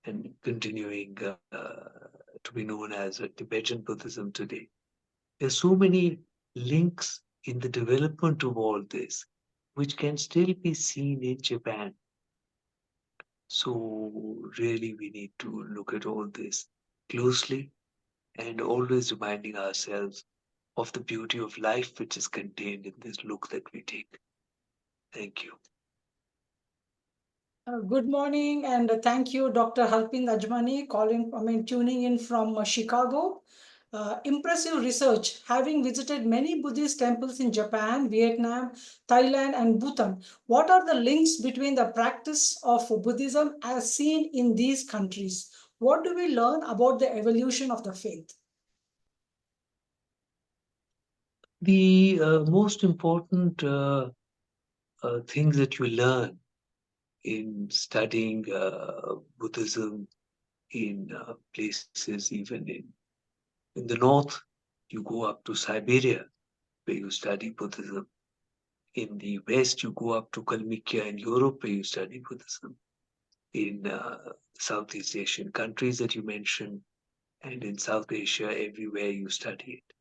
Speaker 5: and continuing to be known as Tibetan Buddhism today. There's so many links in the development of all this, which can still be seen in Japan. So really we need to look at all this closely and always reminding ourselves of the beauty of life which is contained in this look that we take. Thank you.
Speaker 2: Good morning, and thank you, Dr. Harpind Ajmani, tuning in from Chicago. Impressive research. Having visited many Buddhist temples in Japan, Vietnam, Thailand, and Bhutan, what are the links between the practice of Buddhism as seen in these countries? What do we learn about the evolution of the faith?
Speaker 5: The most important things that you learn in studying Buddhism in places, even in the north, you go up to Siberia, where you study Buddhism. In the west, you go up to Kalmykia in Europe, where you study Buddhism. In Southeast Asian countries that you mentioned, and in South Asia, everywhere you study it.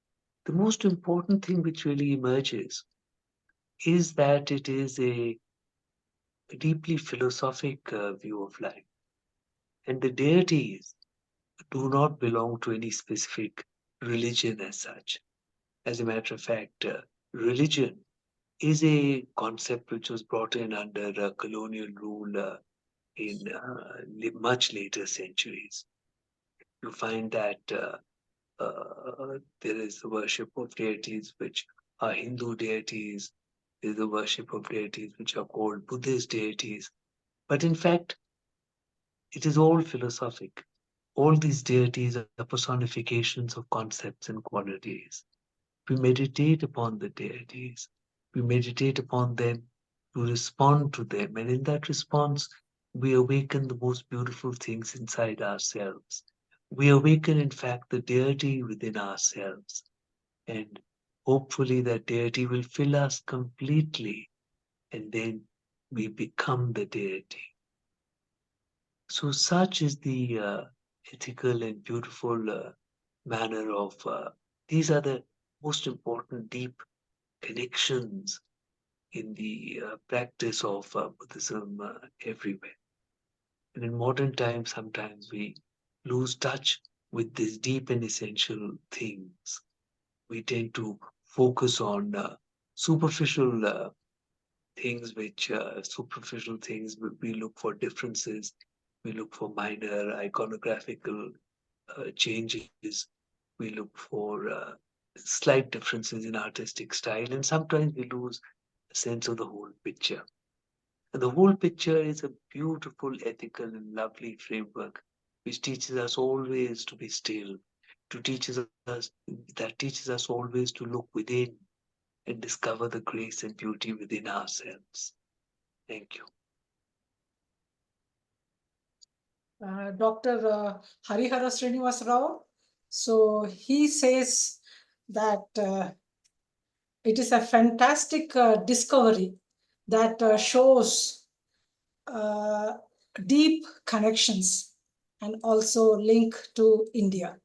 Speaker 5: The most important thing which really emerges is that it is a deeply philosophic view of life. And the deities do not belong to any specific religion as such. As a matter of fact, religion is a concept which was brought in under colonial rule in much later centuries. You find that there is the worship of deities which are Hindu deities, there is the worship of deities which are called Buddhist deities. But in fact, it is all philosophic. All these deities are personifications of concepts and qualities. We meditate upon the deities. We meditate upon them to respond to them. And in that response, we awaken the most beautiful things inside ourselves. We awaken, in fact, the deity within ourselves. And hopefully that deity will fill us completely. And then we become the deity. So such is the ethical and beautiful manner of, these are the most important deep connections in the practice of Buddhism everywhere. And in modern times, sometimes we lose touch with these deep and essential things. We tend to focus on superficial things, superficial things. We look for differences. We look for minor iconographical changes. We look for slight differences in artistic style, and sometimes we lose a sense of the whole picture. And the whole picture is a beautiful, ethical, and lovely framework which teaches us always to be still, teaches us always to look within and discover the grace and beauty within ourselves. Thank you.
Speaker 2: Dr. Harihara Srinivas Rao. So he says that it is a fantastic discovery that shows deep connections and also link to India.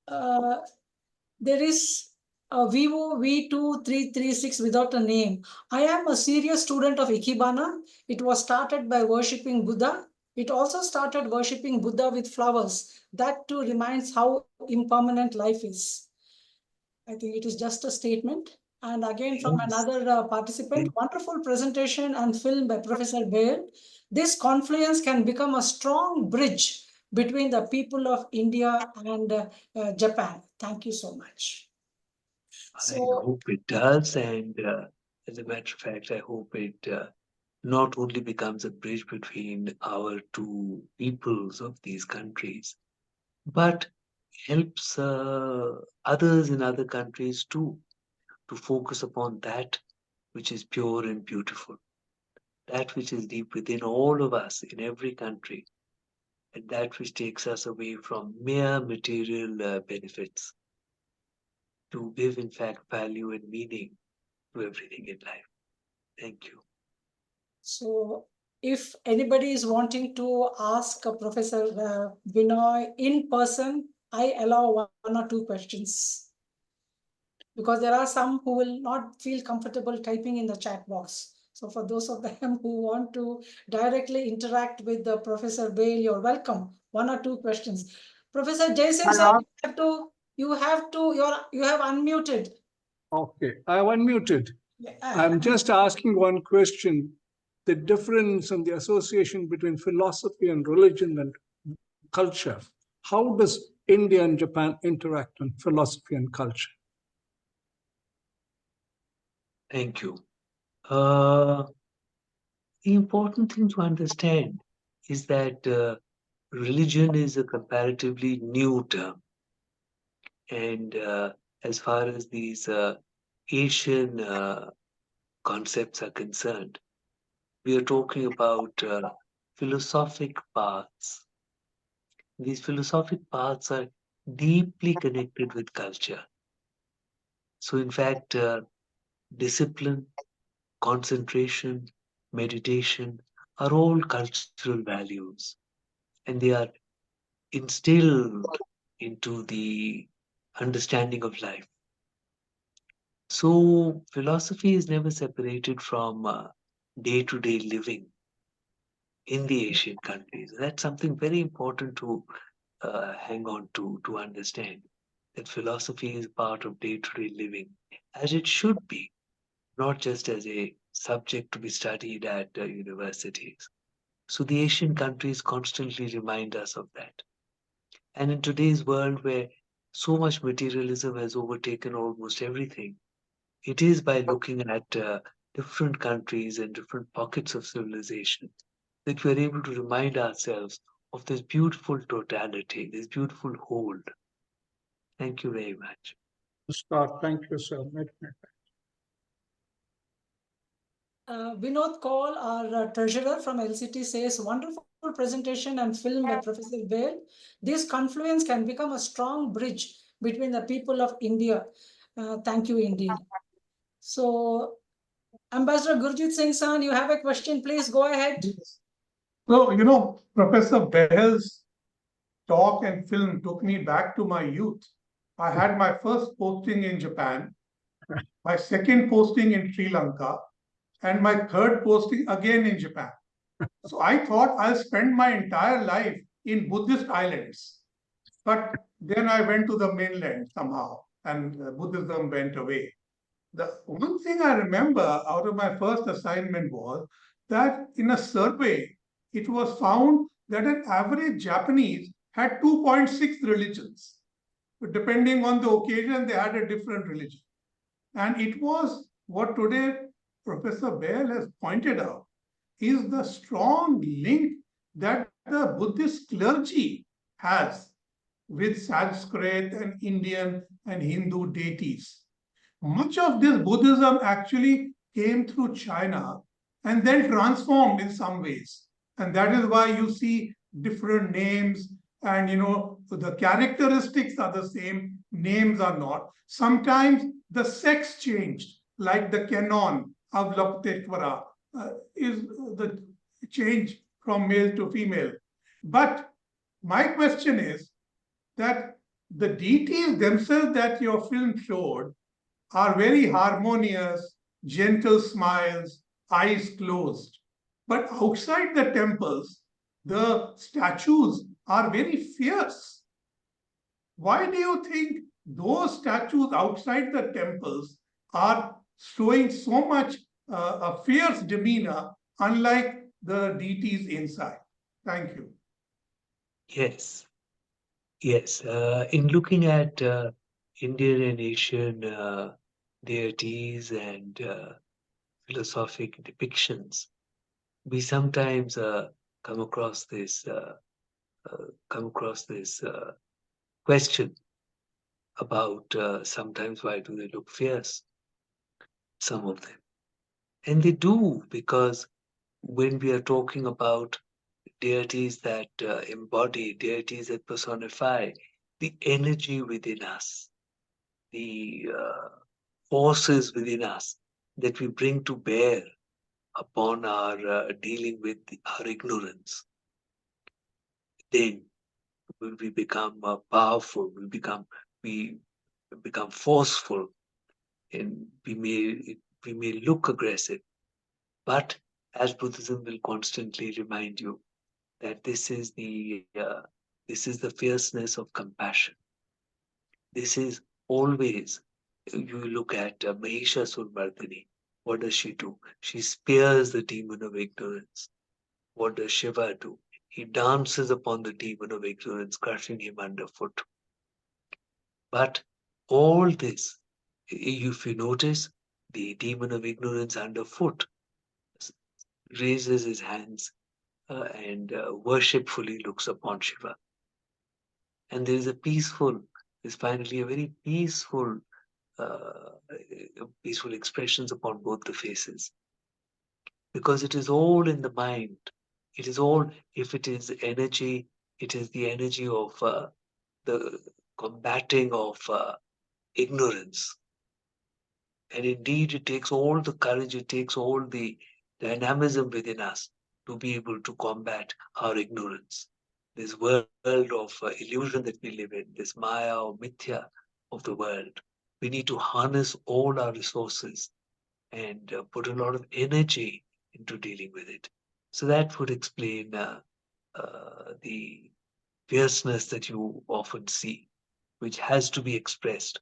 Speaker 2: There is a Vivo V2336 without a name. I am a serious student of Ikebana. It was started by worshipping Buddha. It also started worshipping Buddha with flowers. That too reminds how impermanent life is. I think it is just a statement. And again, from another participant, wonderful presentation and film by Professor Behl. This confluence can become a strong bridge between the people of India and Japan. Thank you so much.
Speaker 5: I hope it does. And as a matter of fact, I hope it not only becomes a bridge between our two peoples of these countries, but helps others in other countries too to focus upon that which is pure and beautiful, that which is deep within all of us in every country, and that which takes us away from mere material benefits to give, in fact, value and meaning to everything in life. Thank you.
Speaker 2: So if anybody is wanting to ask Professor Benoy in person, I allow one or two questions, because there are some who will not feel comfortable typing in the chat box. So for those of them who want to directly interact with the Professor Behl, you're welcome. One or two questions. Professor Jason, sir, you have unmuted.
Speaker 14: Okay, I have unmuted. I'm just asking one question the difference and the association between philosophy and religion and culture. How does India and Japan interact on philosophy and culture?
Speaker 5: Thank you. The important thing to understand is that religion is a comparatively new term. And as far as these Asian concepts are concerned, we are talking about philosophic paths. These philosophic paths are deeply connected with culture. So in fact, discipline, concentration, meditation are all cultural values, and they are instilled into the understanding of life. So philosophy is never separated from day-to-day living in the Asian countries. That's something very important to hang on to understand, that philosophy is part of day-to-day living, as it should be, not just as a subject to be studied at universities. So the Asian countries constantly remind us of that. And in today's world where so much materialism has overtaken almost everything, it is by looking at different countries and different pockets of civilization that we are able to remind ourselves of this beautiful totality, this beautiful whole. Thank you very much.
Speaker 14: Scott, thank you, sir.
Speaker 10: Vinod Kaul, our treasurer from LCT, says, wonderful presentation and film by Professor Behl. This confluence can become a strong bridge between the people of India. Thank you indeed. So, Ambassador Gurjit Singh San, you have a question, please go ahead.
Speaker 3: So, Professor Behl's talk and film took me back to my youth. I had my first posting in Japan, my second posting in Sri Lanka, and my third posting again in Japan. So I thought I'll spend my entire life in Buddhist islands. But then I went to the mainland somehow, and Buddhism went away. The one thing I remember out of my first assignment was that in a survey, it was found that an average Japanese had 2.6 religions. But depending on the occasion, they had a different religion. And it was what today Professor Behl has pointed out is the strong link that the Buddhist clergy has with Sanskrit and Indian and Hindu deities. Much of this Buddhism actually came through China and then transformed in some ways. And that is why you see different names and, the characteristics are the same, names are not. Sometimes the sex changed, like the canon of Lapteshwara is the change from male to female. But my question is that the deities themselves that your film showed are very harmonious, gentle smiles, eyes closed. But outside the temples, the statues are very fierce. Why do you think those statues outside the temples are showing so much a fierce demeanor, unlike the deities inside? Thank you.
Speaker 5: Yes. In looking at Indian and Asian deities and philosophic depictions, we sometimes come across this question about sometimes why do they look fierce, some of them. And they do, because when we are talking about deities that embody, deities that personify the energy within us, the forces within us that we bring to bear upon our dealing with our ignorance, then we become powerful, we become forceful, and we may look aggressive. But as Buddhism will constantly remind you, that this is the fierceness of compassion. This is always, you look at Mahishasura Mardini, What does she do? She spears the demon of ignorance. What does Shiva do? He dances upon the demon of ignorance, crushing him underfoot. But all this, if you notice, the demon of ignorance underfoot raises his hands and worshipfully looks upon Shiva. And there is finally a very peaceful expressions upon both the faces. Because it is all in the mind. It is all, if it is energy, it is the energy of the combating of ignorance. And indeed, it takes all the courage, it takes all the dynamism within us to be able to combat our ignorance. This world of illusion that we live in, this Maya or Mithya of the world, we need to harness all our resources and put a lot of energy into dealing with it. So that would explain the fierceness that you often see, which has to be expressed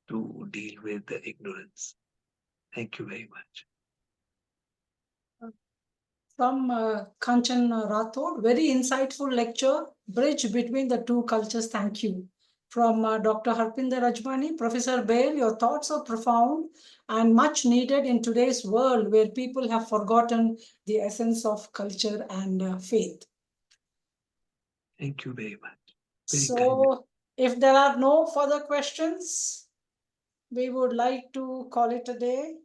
Speaker 5: to deal with the ignorance. Thank you very much.
Speaker 10: From Kanchan Rathod, very insightful lecture, bridge between the two cultures. Thank you. From Dr. Harpinder Rajmani, Professor Behl, your thoughts are profound and much needed in today's world where people have forgotten the essence of culture and faith.
Speaker 5: Thank you very much.
Speaker 10: So, if there are no further questions, we would like to call it a day.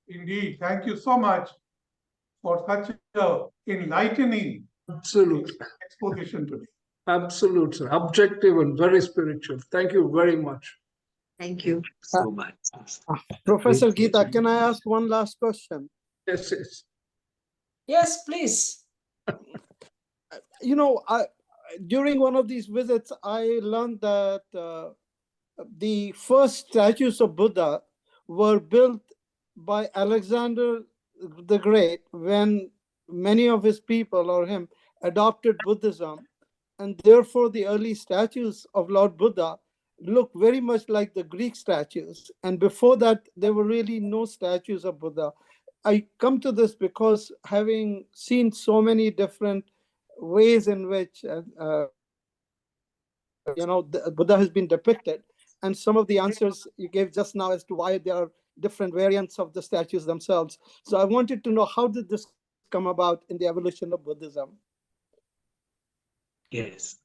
Speaker 3: Indeed, thank you so much for such an enlightening exposition today.
Speaker 14: Absolute, sir. Objective and very spiritual. Thank you very much.
Speaker 13: Thank you
Speaker 5: so much.
Speaker 15: Professor Geeta, can I ask one last question?
Speaker 14: Yes, yes.
Speaker 10: Yes, please.
Speaker 15: You know, during one of these visits, I learned that the first statues of Buddha were built by Alexander the Great when many of his people or him adopted Buddhism. And therefore, the early statues of Lord Buddha look very much like the Greek statues. And before that, there were really no statues of Buddha. I come to this because having seen so many different ways in which Buddha has been depicted, and some of the answers you gave just now as to why there are different variants of the statues themselves. So I wanted to know, how did this come about in the evolution of Buddhism?
Speaker 5: Yes.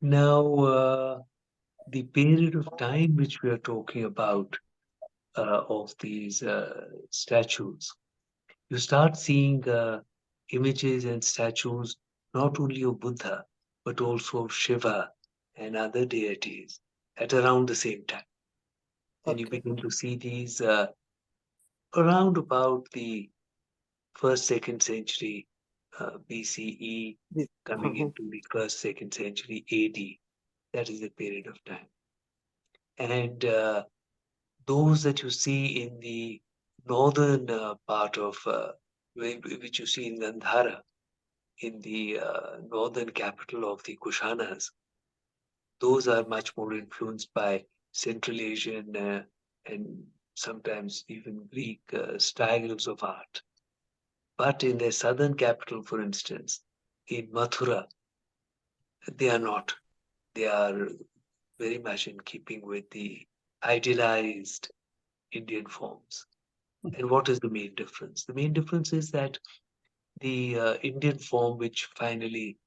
Speaker 5: Now, the period of time which we are talking about of these statues, you start seeing images and statues not only of Buddha, but also of Shiva and other deities at around the same time. And you begin to see these around about the 1st, 2nd century BCE, coming into the 1st, 2nd century AD. That is the period of time. And those that you see in the northern part of, which you see in Gandhara, in the northern capital of the Kushanas, those are much more influenced by Central Asian and sometimes even Greek styles of art. But in their southern capital, for instance, in Mathura, they are not. They are very much in keeping with the idealized Indian forms. And what is the main difference? The main difference is that the Indian form, which finally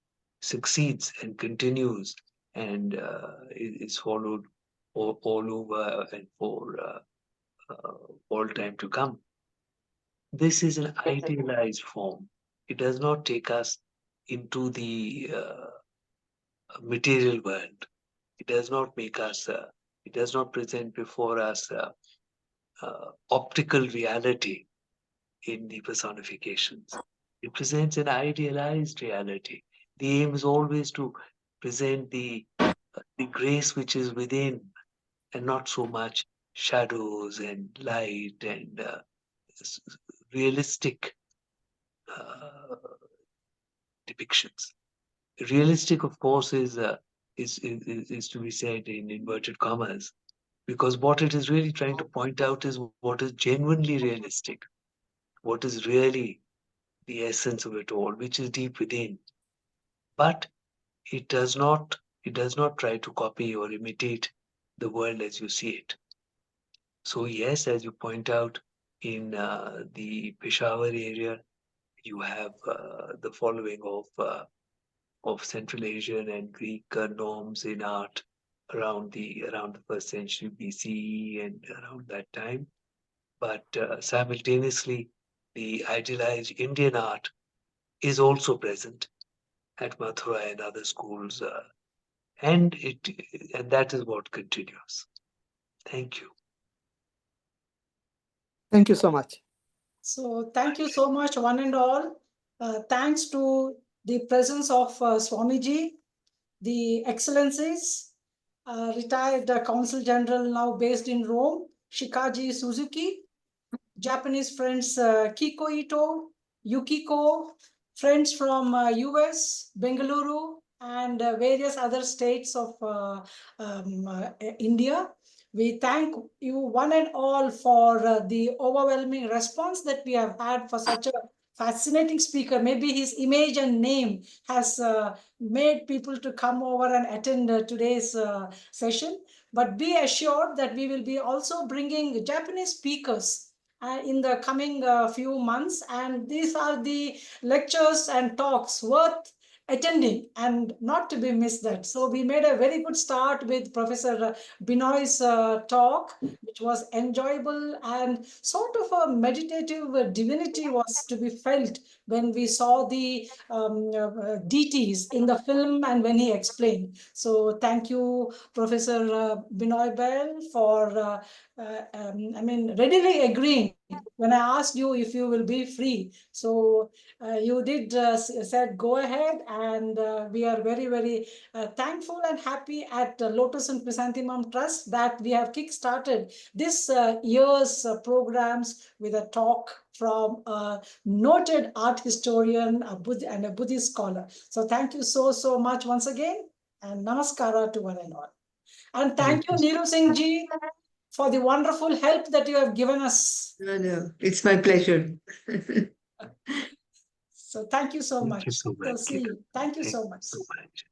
Speaker 5: succeeds and continues and is followed all over and for all time to come, this is an idealized form. It does not take us into the material world. It does not make us, it does not present before us optical reality in the personifications. It presents an idealized reality. The aim is always to present the grace which is within and not so much shadows and light and realistic depictions. Realistic, of course, is is to be said in inverted commas, because what it is really trying to point out is what is genuinely realistic, what is really the essence of it all, which is deep within. But it does not try to copy or imitate the world as you see it. So yes, as you point out, in the Peshawar area, you have the following of Central Asian and Greek norms in art around the 1st century BCE and around that time. But simultaneously, the idealized Indian art is also present at Mathura and other schools, and that is what continues. Thank you.
Speaker 15: Thank you so much.
Speaker 10: So thank you so much, one and all. Thanks to the presence of Swamiji, the Excellencies, retired Consul General now based in Rome, Shikaji Suzuki, Japanese friends Kiko Ito, Yukiko, friends from US, Bengaluru, and various other states of India. We thank you one and all for the overwhelming response that we have had for such a fascinating speaker. Maybe his image and name has made people to come over and attend today's session. But be assured that we will be also bringing Japanese speakers in the coming few months, and these are the lectures and talks worth attending and not to be missed that. So we made a very good start with Professor Benoy's talk, which was enjoyable, and sort of a meditative divinity was to be felt when we saw the deities in the film and when he explained. So thank you, Professor Benoy Behl, for readily agreeing when I asked you if you will be free. So you did said go ahead, and we are very, very thankful and happy at Lotus and Chrysanthemum Trust that we have kick-started this year's programs with a talk from a noted art historian and a Buddhist scholar. So thank you so much once again, and namaskara to one and all. And thank you, Neeru Singh ji, for the wonderful help that you have given us.
Speaker 13: No, it's my pleasure.
Speaker 10: So thank you so much.
Speaker 5: Thank you so much.
Speaker 10: So see you. Thank you so much.
Speaker 5: So much.